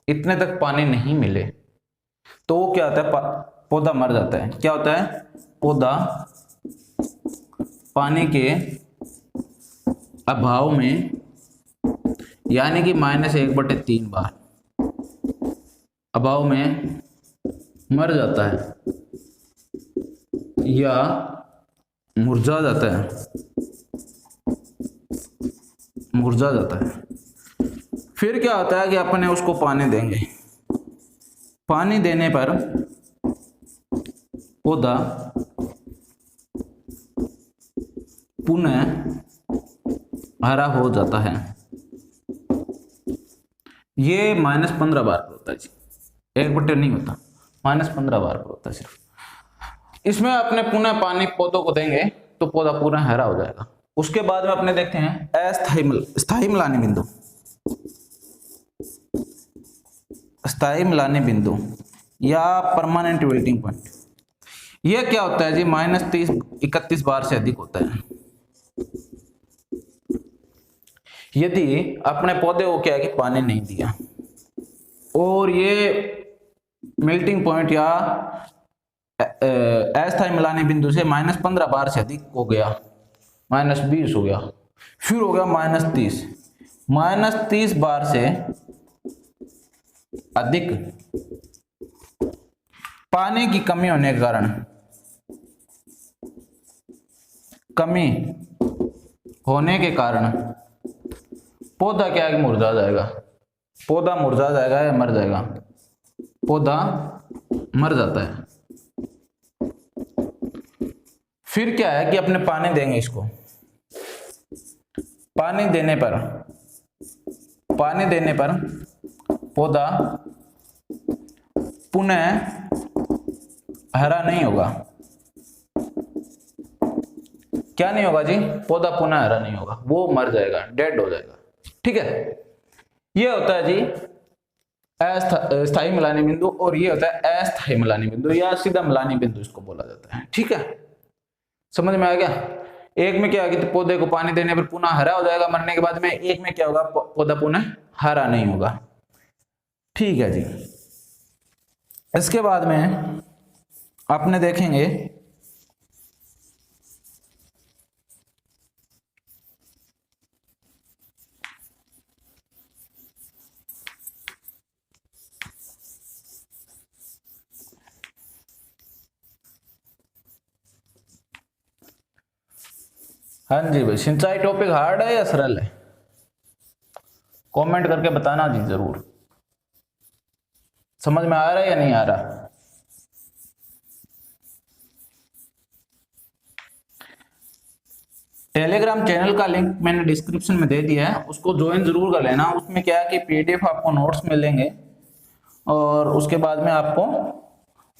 इतने तक पानी नहीं मिले तो वो क्या होता है, पौधा मर जाता है। क्या होता है, पौधा पानी के अभाव में, यानी कि -1/3 बार अभाव में मर जाता है या मुरझा जाता है, मुरझा जाता है। फिर क्या होता है कि अपने उसको पानी देंगे, पानी देने पर पौधा पुनः हरा हो जाता है। ये -15 बार पर होता है जी, 1/10 नहीं होता, -15 बार पर होता है सिर्फ। इसमें अपने पुनः पानी पौधों को देंगे तो पौधा पूरा हरा हो जाएगा। उसके बाद में अपने देखते हैं स्थायी मिलानी बिंदु। स्थायी मिलानी बिंदु या परमानेंट विल्टिंग पॉइंट, यह क्या होता है जी? -31 बार से अधिक होता है। यदि अपने पौधे को क्या है कि पानी नहीं दिया और ये मेल्टिंग पॉइंट या अस्थायी मिलानी बिंदु से -15 बार से अधिक हो गया, -20 हो गया, फिर हो गया -30, -30 बार से अधिक पानी की कमी होने के कारण, कमी होने के कारण पौधा क्या है? मुरझा जाएगा। पौधा मुरझा जाएगा या मर जाएगा? पौधा मर जाता है। फिर क्या है कि अपने पानी देंगे इसको, पानी देने पर पौधा पुनः हरा नहीं होगा। क्या नहीं होगा जी? पौधा पुनः हरा नहीं होगा, वो मर जाएगा, डेड हो जाएगा। ठीक है, ये होता है जी स्थायी मिलानी बिंदु, और ये होता है अस्थायी मिलानी बिंदु या सीधा मिलानी बिंदु इसको बोला जाता है। ठीक है, समझ में आ गया? एक में क्या होगा कि पौधे को पानी देने पर पुनः हरा हो जाएगा मरने के बाद में, एक में क्या होगा? पौधा पुनः हरा नहीं होगा। ठीक है जी, इसके बाद में आपने देखेंगे हाँ जी भाई, सिंचाई टॉपिक हार्ड है या सरल है? कमेंट करके बताना जी जरूर। समझ में आ रहा है या नहीं आ रहा? टेलीग्राम चैनल का लिंक मैंने डिस्क्रिप्शन में दे दिया है, उसको ज्वाइन जरूर कर लेना। उसमें क्या है कि पीडीएफ आपको नोट्स मिलेंगे और उसके बाद में आपको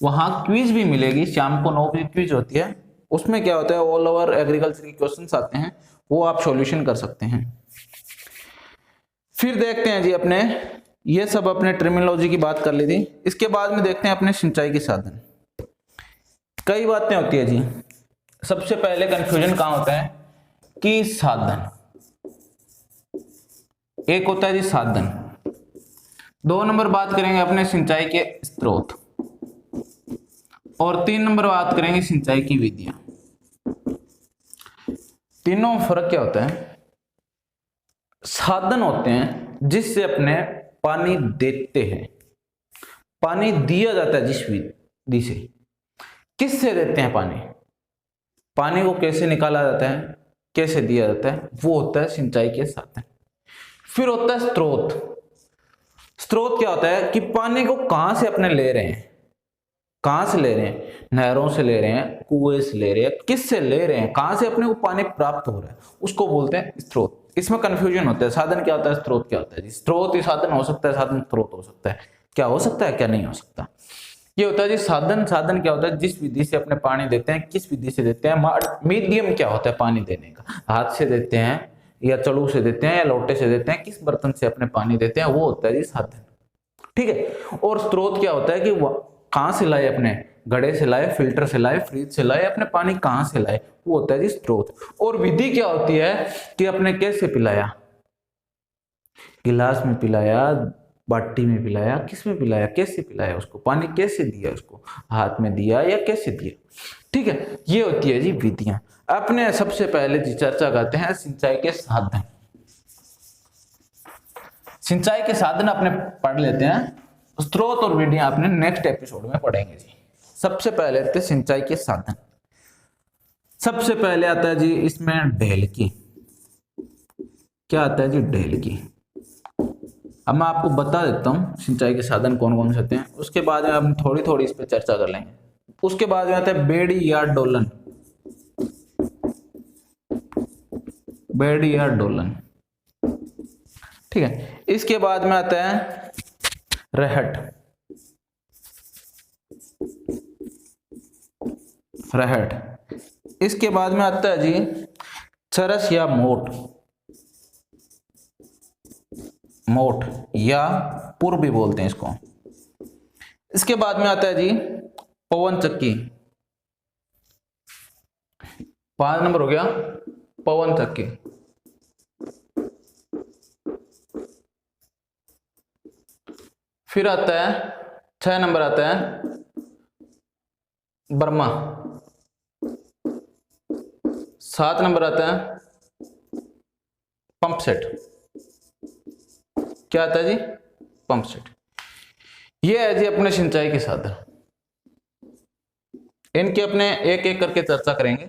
वहां क्विज भी मिलेगी। शाम को 9 बजे क्विज होती है, उसमें क्या होता है ऑल ओवर एग्रीकल्चर के क्वेश्चंस आते हैं, वो आप सॉल्यूशन कर सकते हैं। फिर देखते हैं जी अपने, ये सब अपने टर्मिनोलॉजी की बात कर ली थी। इसके बाद में देखते हैं अपने सिंचाई के साधन। कई बातें होती है जी। सबसे पहले कंफ्यूजन कहां होता है कि साधन, एक होता है जी साधन, 2 नंबर बात करेंगे अपने सिंचाई के स्रोत, और 3 नंबर बात करेंगे सिंचाई की विधियां। तीनों में फर्क क्या होता है? साधन होते हैं जिससे अपने पानी देते हैं, पानी दिया जाता है जिस विधि से। किससे देते हैं पानी? पानी को कैसे निकाला जाता है, कैसे दिया जाता है, वो होता है सिंचाई के साधन। फिर होता है स्रोत। स्रोत क्या होता है कि पानी को कहां से अपने ले रहे हैं, कहां से ले रहे हैं? नहरों से ले रहे हैं, कुएं से ले रहे हैं, किससे ले रहे हैं, कहां से अपने को पानी प्राप्त हो रहा है, उसको बोलते हैं स्रोत। इसमें कंफ्यूजन होता है, साधन क्या होता है, स्रोत क्या होता है जी? स्रोत ही साधन हो सकता है, साधन स्रोत हो सकता है, क्या हो सकता है, क्या नहीं हो सकता। ये होता है जी साधन। साधन क्या होता है? जिस विधि से अपने पानी देते हैं, किस विधि से देते हैं। मीडियम क्या होता है पानी देने का? हाथ से देते हैं या चड़ू से देते हैं या लोटे से देते हैं, किस बर्तन से अपने पानी देते हैं, वो होता है जी साधन। ठीक है, और स्रोत क्या होता है कि कहां से लाए, अपने घड़े से लाए, फिल्टर से लाए, फ्रिज से लाए, अपने पानी कहां से लाए, वो होता है जी स्रोत। और विधि क्या होती है कि अपने कैसे पिलाया, गिलास में पिलाया, बाटी में पिलाया, किस में पिलाया, कैसे पिलाया, उसको पानी कैसे दिया, उसको हाथ में दिया या कैसे दिया। ठीक है, ये होती है जी विधियां। अपने सबसे पहले जी चर्चा करते हैं सिंचाई के साधन। सिंचाई के साधन अपने पढ़ लेते हैं, स्रोत और विधियां अपने नेक्स्ट एपिसोड में पढ़ेंगे जी। सबसे पहले आते सिंचाई के साधन। सबसे पहले आता है जी इसमें ढेलकी। क्या आता है जी? ढेलकी। अब मैं आपको बता देता हूं सिंचाई के साधन कौन कौन से होते हैं, उसके बाद में हम थोड़ी थोड़ी इस पे चर्चा कर लेंगे। उसके बाद में आता है बेड़ी या डोलन। बेड या डोलन। ठीक है, इसके बाद में आता है रहट। रहट। इसके बाद में आता है जी चरस या मोट। मोट या पुर भी बोलते हैं इसको। इसके बाद में आता है जी पवन चक्की। 5 नंबर हो गया पवन चक्की। फिर आता है 6 नंबर आता है बर्मा। 7 नंबर आता है पंप सेट। क्या आता है जी पंप सेट। ये है जी अपने सिंचाई के साधन। इनके अपने एक एक करके चर्चा करेंगे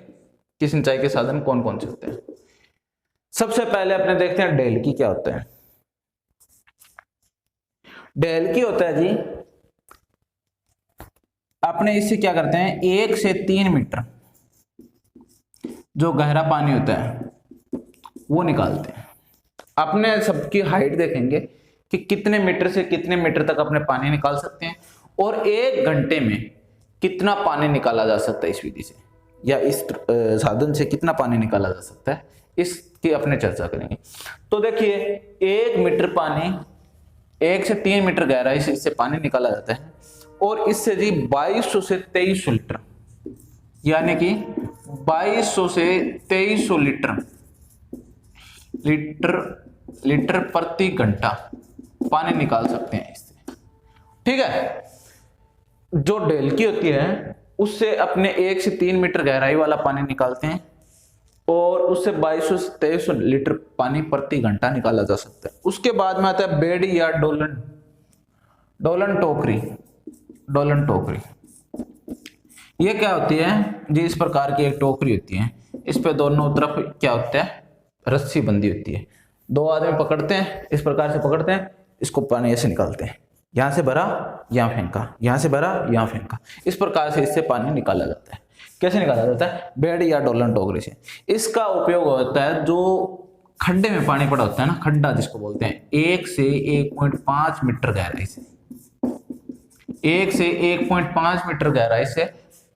कि सिंचाई के साधन कौन कौन से होते हैं। सबसे पहले अपने देखते हैं ढेलकी क्या होता है। ढेलकी होता है जी अपने इससे क्या करते हैं 1 से 3 मीटर जो गहरा पानी होता है वो निकालते हैं। अपने सबकी हाइट देखेंगे कि कितने मीटर से कितने मीटर तक अपने पानी निकाल सकते हैं और 1 घंटे में कितना पानी निकाला जा सकता है इस विधि से, या इस साधन से कितना पानी निकाला जा सकता है, इसकी अपने चर्चा करेंगे। तो देखिए 1 मीटर पानी 1 से 3 मीटर गहराई से इससे पानी निकाला जाता है और इससे जी 2200 से 2300 लीटर, यानी कि 2200 से 2300 लीटर प्रति घंटा पानी निकाल सकते हैं इससे। ठीक है, जो ढेलकी होती है उससे अपने 1 से 3 मीटर गहराई वाला पानी निकालते हैं और उससे 2200 से 2300 लीटर पानी प्रति घंटा निकाला जा सकता है। उसके बाद में आता है बेड़ी या डोलन। डोलन टोकरी। डोलन टोकरी ये क्या होती है जी, इस प्रकार की एक टोकरी होती है, इस पे दोनों तरफ क्या होता है रस्सी बंधी होती है। 2 आदमी पकड़ते हैं, इस प्रकार से पकड़ते हैं, इसको पानी ऐसे निकालते हैं, यहां से भरा यहां फेंका, यहां से भरा यहां फेंका, इस प्रकार से इससे पानी निकाला जाता है। कैसे निकाला जाता है बेड या डोलन टोकरी से। इसका उपयोग होता है जो खड्डे में पानी पड़ा होता है ना, खड्डा जिसको बोलते हैं, 1 से 1.5 मीटर गहराई से, 1 से 1.5 मीटर गहराई से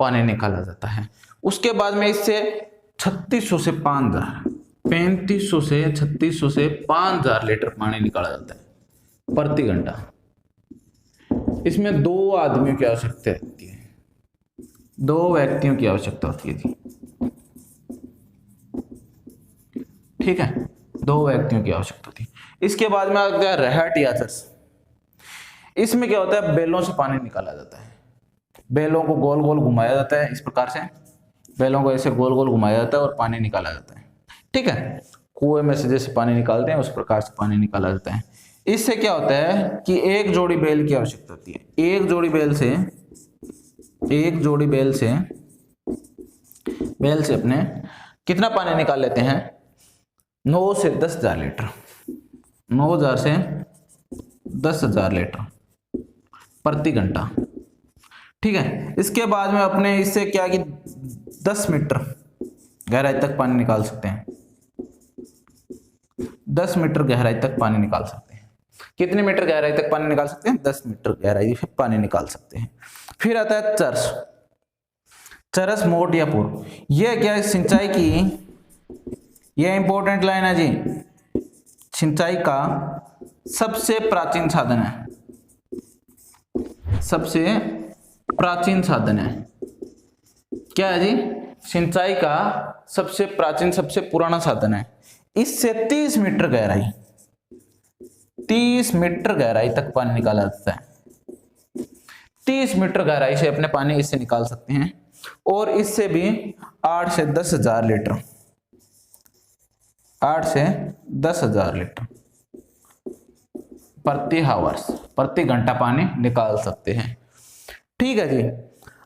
पानी निकाला जाता है। उसके बाद में इससे 3600 से 5000, 3500 से 3600 से 5000 लीटर पानी निकाला जाता है प्रति घंटा। इसमें 2 आदमियों की आवश्यकता होती है, 2 व्यक्तियों की आवश्यकता होती है जी। ठीक है, 2 व्यक्तियों की आवश्यकता होती है। इसके बाद में आ गया रहट या चरस। इसमें क्या होता है बैलों से पानी निकाला जाता है। बैलों को गोल गोल घुमाया जाता है, इस प्रकार से बैलों को ऐसे गोल गोल घुमाया जाता है और पानी निकाला जाता है। ठीक है, कुएं में से जैसे पानी निकालते हैं उस प्रकार से पानी निकाला जाता है। इससे क्या होता है कि 1 जोड़ी बैल की आवश्यकता होती है। 1 जोड़ी बैल से अपने कितना पानी निकाल लेते हैं 9 से 10,000 लीटर, 9000 से 10,000 लीटर प्रति घंटा। ठीक है, इसके बाद में अपने इससे क्या कि 10 मीटर गहराई तक पानी निकाल सकते हैं, 10 मीटर गहराई तक पानी निकाल सकते हैं। कितने मीटर गहराई तक पानी निकाल सकते हैं 10 मीटर गहराई से पानी निकाल सकते हैं। फिर आता है चरस। चरस मोट या पुर। यह क्या है सिंचाई की, यह इंपॉर्टेंट लाइन है जी, सिंचाई का सबसे प्राचीन साधन है, सबसे प्राचीन साधन है। क्या है जी सिंचाई का सबसे प्राचीन सबसे पुराना साधन है। इससे 30 मीटर गहराई, 30 मीटर गहराई तक पानी निकाला जाता है। 30 मीटर गहराई से अपने पानी इससे निकाल सकते हैं और इससे भी 8 से 10,000 लीटर, 8 से 10,000 लीटर प्रति हावर्स प्रति घंटा पानी निकाल सकते हैं। ठीक है जी,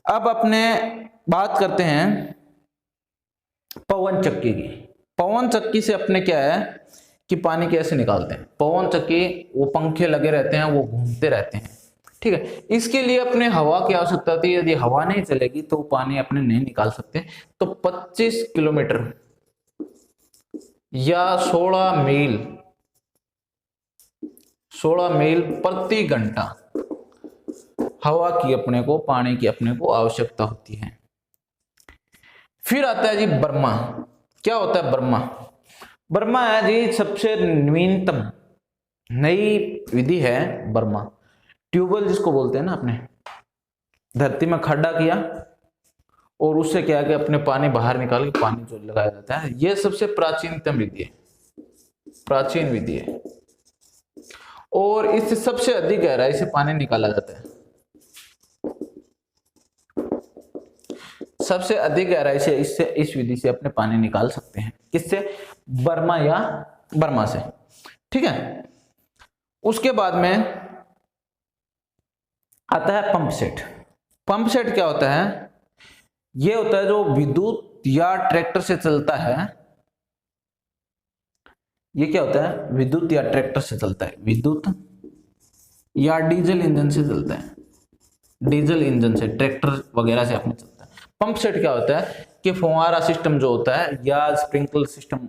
अब अपने बात करते हैं पवन चक्की की। पवन चक्की से अपने क्या है कि पानी कैसे निकालते हैं। पवन चक्की वो पंखे लगे रहते हैं, वो घूमते रहते हैं। ठीक है, इसके लिए अपने हवा की आवश्यकता होती है। यदि हवा नहीं चलेगी तो पानी अपने नहीं निकाल सकते। तो 25 किलोमीटर या 16 मील प्रति घंटा हवा की अपने को, पानी की अपने को आवश्यकता होती है। फिर आता है जी बर्मा। क्या होता है बर्मा? बर्मा है जी सबसे नवीनतम नई विधि है बर्मा। ट्यूबवेल जिसको बोलते हैं ना, अपने धरती में खड्डा किया और उससे क्या है कि अपने पानी बाहर निकाल के पानी जो लगाया जाता है, यह सबसे प्राचीनतम विधि है, प्राचीन विधि है। और इससे सबसे अधिक गहराई से पानी निकाला जाता है, सबसे अधिक गहराई से इससे इस विधि से अपने पानी निकाल सकते हैं। किससे? बर्मा या बर्मा से। ठीक है। उसके बाद में आता है पंप सेट। पंप सेट क्या होता है? यह होता है जो विद्युत या ट्रैक्टर से चलता है। ये क्या होता है? विद्युत या ट्रैक्टर से चलता है, विद्युत या डीजल इंजन से चलता है, डीजल इंजन से, ट्रैक्टर वगैरह से अपने चलता है। पंप सेट क्या होता है कि फुहारा सिस्टम जो होता है या स्प्रिंकलर सिस्टम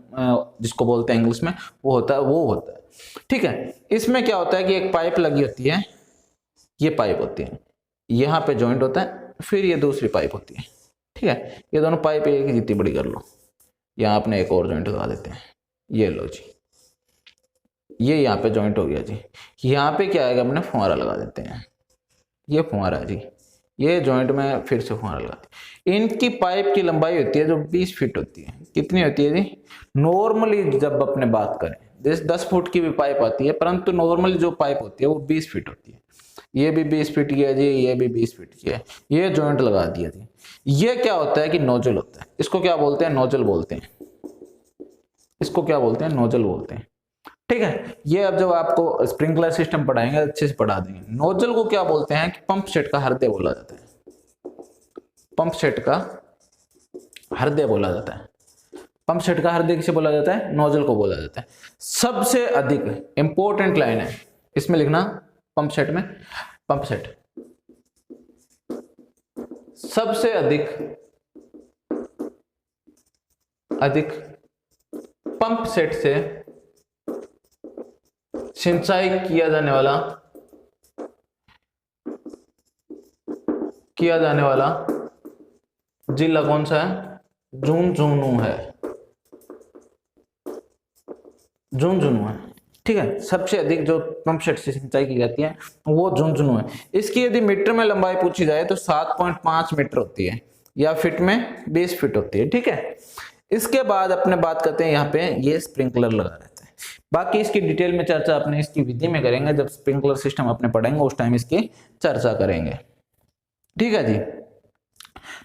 जिसको बोलते हैं इंग्लिश में, वो होता है। ठीक है। इसमें क्या होता है कि एक पाइप लगी होती है, ये पाइप होती है, यहाँ पे जॉइंट होता है, फिर ये दूसरी पाइप होती है। ठीक है। ये दोनों पाइप एक ही जितनी बड़ी कर लो, यहाँ अपने एक और जॉइंट लगा देते हैं। ये लो जी, ये यहाँ पे जॉइंट हो गया जी। यहाँ पे क्या आएगा, अपने फुहारा लगा देते हैं। ये फुहारा जी, ये जॉइंट में फिर से फुहारा लगाते हैं। इनकी पाइप की लंबाई होती है जो 20 फीट होती है। कितनी होती है जी? नॉर्मली जब अपने बात करें, जैसे 10 फुट की भी पाइप आती है, परंतु नॉर्मली जो पाइप होती है वो 20 फीट होती है। ये भी 20 फीट की है जी, ये भी 20 फीट की है। ये जॉइंट लगा दिया जी। ये क्या होता है कि नोजल होता है। इसको क्या बोलते हैं? नोजल बोलते हैं। इसको क्या बोलते हैं? नोजल बोलते हैं। ठीक है। ये अब जब आपको स्प्रिंकलर सिस्टम पढ़ाएंगे अच्छे से पढ़ा देंगे। नोजल को क्या बोलते हैं कि पंप सेट का हृदय बोला जाता है। पंप सेट का हृदय बोला जाता है। पंप सेट का हृदय किसे बोला जाता है? नोजल को बोला जाता है। सबसे अधिक इंपॉर्टेंट लाइन है इसमें लिखना, पंप सेट में, पंप सेट सबसे अधिक पंप सेट से सिंचाई किया जाने वाला जिला कौन सा है? झुंझुनू है। झुंझुनू है। ठीक है। सबसे अधिक जो पंप सेट से सिंचाई की जाती है वो झुंझुनू है। इसकी यदि मीटर में लंबाई पूछी जाए तो 7.5 मीटर होती है, या फीट में 20 फीट होती है। ठीक है। इसके बाद अपने बात करते हैं, यहाँ पे ये स्प्रिंकलर लगा रहता है। बाकी इसकी डिटेल में चर्चा अपने इसकी विधि में करेंगे, जब स्प्रिंकलर सिस्टम अपने पढ़ेंगे उस टाइम इसकी चर्चा करेंगे। ठीक है जी।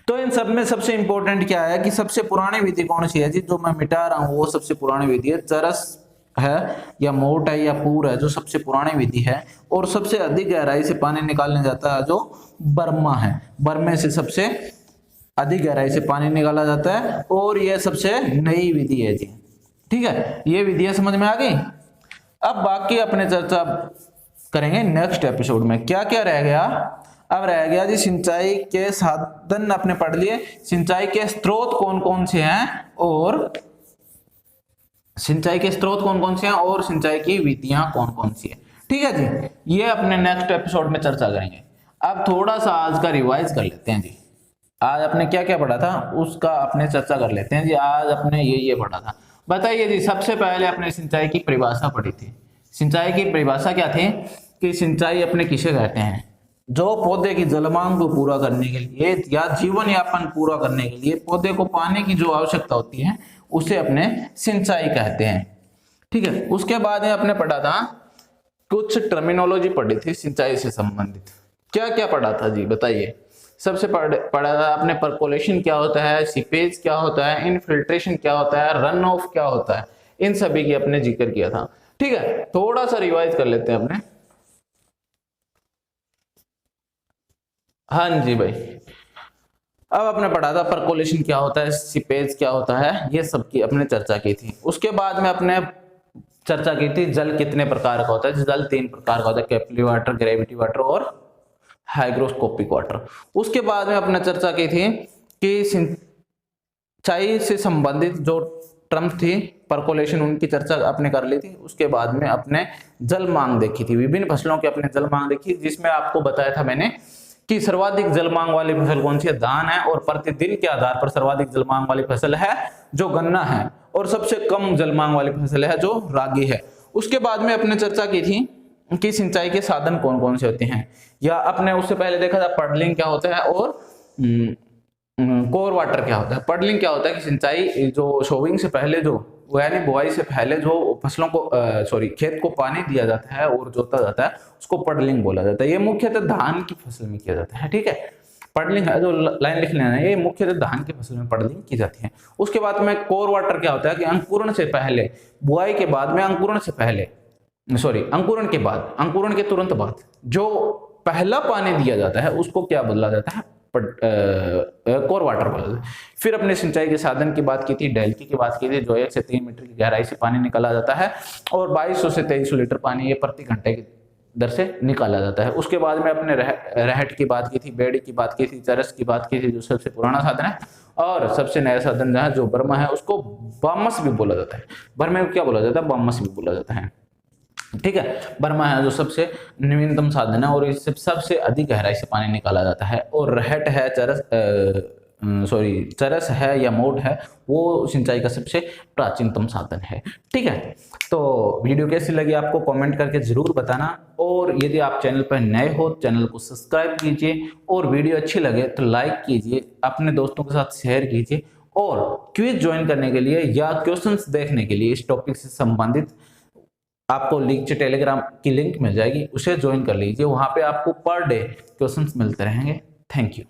तो इन सब में सबसे इंपॉर्टेंट क्या है कि सबसे पुरानी विधि कौन सी है जी? जो मैं मिटा रहा हूं वो सबसे पुरानी विधि है। चरस है या मोट है या पूर है, जो सबसे पुरानी विधि है। और सबसे अधिक गहराई से पानी निकालने जाता है जो बर्मा है। बर्मे से सबसे अधिक गहराई से पानी निकाला जाता है और यह सबसे नई विधि है जी। ठीक है। ये विधियां समझ में आ गई। अब बाकी अपने चर्चा करेंगे नेक्स्ट एपिसोड में। क्या क्या रह गया? अब रह गया जी सिंचाई के साधन अपने पढ़ लिए, सिंचाई के स्रोत कौन कौन से हैं और सिंचाई के स्रोत कौन कौन से हैं और सिंचाई की विधियां कौन कौन सी है। ठीक है जी। ये अपने नेक्स्ट एपिसोड में चर्चा करेंगे। अब थोड़ा सा आज का रिवाइज कर लेते हैं जी। आज अपने क्या क्या पढ़ा था उसका अपने चर्चा कर लेते हैं जी। आज अपने ये पढ़ा था। बताइए जी, सबसे पहले अपने सिंचाई की परिभाषा पढ़ी थी। सिंचाई की परिभाषा क्या थी कि सिंचाई अपने किसे कहते हैं? जो पौधे की जल मांग को पूरा करने के लिए या जीवन यापन पूरा करने के लिए पौधे को पानी की जो आवश्यकता होती है उसे अपने सिंचाई कहते हैं। ठीक है। उसके बाद में अपने पढ़ा था, कुछ टर्मिनोलॉजी पढ़ी थी सिंचाई से संबंधित। क्या क्या पढ़ा था जी बताइए? सबसे पढ़ा था आपने परकोलेशन क्या होता है, सीपेज क्या होता है, इनफिल्ट्रेशन क्या होता है, रन ऑफ क्या होता है, इन सभी की अपने जिक्र किया था। ठीक है। थोड़ा सा रिवाइज कर लेते हैं अपने। हाँ जी भाई। अब अपने पढ़ा था परकोलेशन क्या होता है, सीपेज क्या होता है, ये सब की अपने चर्चा की थी। उसके बाद में अपने चर्चा की थी जल कितने प्रकार का होता है। जल 3 प्रकार का होता है, कैपिलरी वाटर, ग्रेविटी वाटर और हाइग्रोस्कोपिक वाटर। उसके बाद में अपने चर्चा की थी कि सिंचाई से संबंधित जो टर्म थी परकोलेशन उनकी चर्चा आपने कर ली थी। उसके बाद में अपने जल मांग देखी थी, विभिन्न फसलों की अपने जल मांग देखी, जिसमें आपको बताया था मैंने कि सर्वाधिक जल मांग वाली फसल कौन सी है, धान है, और प्रतिदिन के आधार पर सर्वाधिक जल मांग वाली फसल है जो गन्ना है, और सबसे कम जल मांग वाली फसल है जो रागी है। उसके बाद में अपने चर्चा की थी कि सिंचाई के साधन कौन कौन से होते हैं, या अपने उससे पहले देखा था पडलिंग क्या होता है और कोर वाटर क्या होता है। पडलिंग क्या होता है कि सिंचाई जो सोविंग से पहले जो यानी बुआई से पहले जो फसलों को खेत को पानी दिया जाता है और जोता जाता है उसको पडलिंग बोला जाता है। ये मुख्यतः धान की फसल में किया जाता है, ठीक है। पडलिंग है जो लाइन लिख लेना है, ये मुख्यतः धान की फसल में पडलिंग की जाती है। उसके बाद में कोर वाटर क्या होता है कि अंकुरण से पहले, बुआई के बाद में अंकुरण से पहले, अंकुरण के बाद, अंकुरण के तुरंत बाद जो पहला पानी दिया जाता है उसको क्या बोला जाता है, कोर वाटर बोला जाता है। फिर अपने सिंचाई के साधन की बात की थी, डेल्की की बात की थी, जो 1 से 3 मीटर की गहराई से पानी निकाला जाता है और 2200 से 2300 लीटर पानी ये प्रति घंटे की दर से निकाला जाता है। उसके बाद में अपने रहट की बात की थी, बेड़ी की बात की थी, चरस की बात की थी, जो सबसे पुराना साधन है, और सबसे नया साधन जहाँ जो बर्मा है उसको बामस भी बोला जाता है। बर्मे को क्या बोला जाता है, बामस भी बोला जाता है, ठीक है। बर्मा है जो सबसे नवीनतम साधन है और इससे सबसे अधिक गहराई से पानी निकाला जाता है। और रहट है, चरस है या मोट है, वो सिंचाई का सबसे प्राचीनतम साधन है, ठीक है। तो वीडियो कैसी लगी आपको कमेंट करके जरूर बताना, और यदि आप चैनल पर नए हो चैनल को सब्सक्राइब कीजिए, और वीडियो अच्छी लगे तो लाइक कीजिए, अपने दोस्तों के साथ शेयर कीजिए, और क्विज ज्वाइन करने के लिए या क्वेश्चंस देखने के लिए इस टॉपिक से संबंधित आपको नीचे टेलीग्राम की लिंक मिल जाएगी, उसे ज्वाइन कर लीजिए। वहां पे आपको पर डे क्वेश्चंस मिलते रहेंगे। Thank you.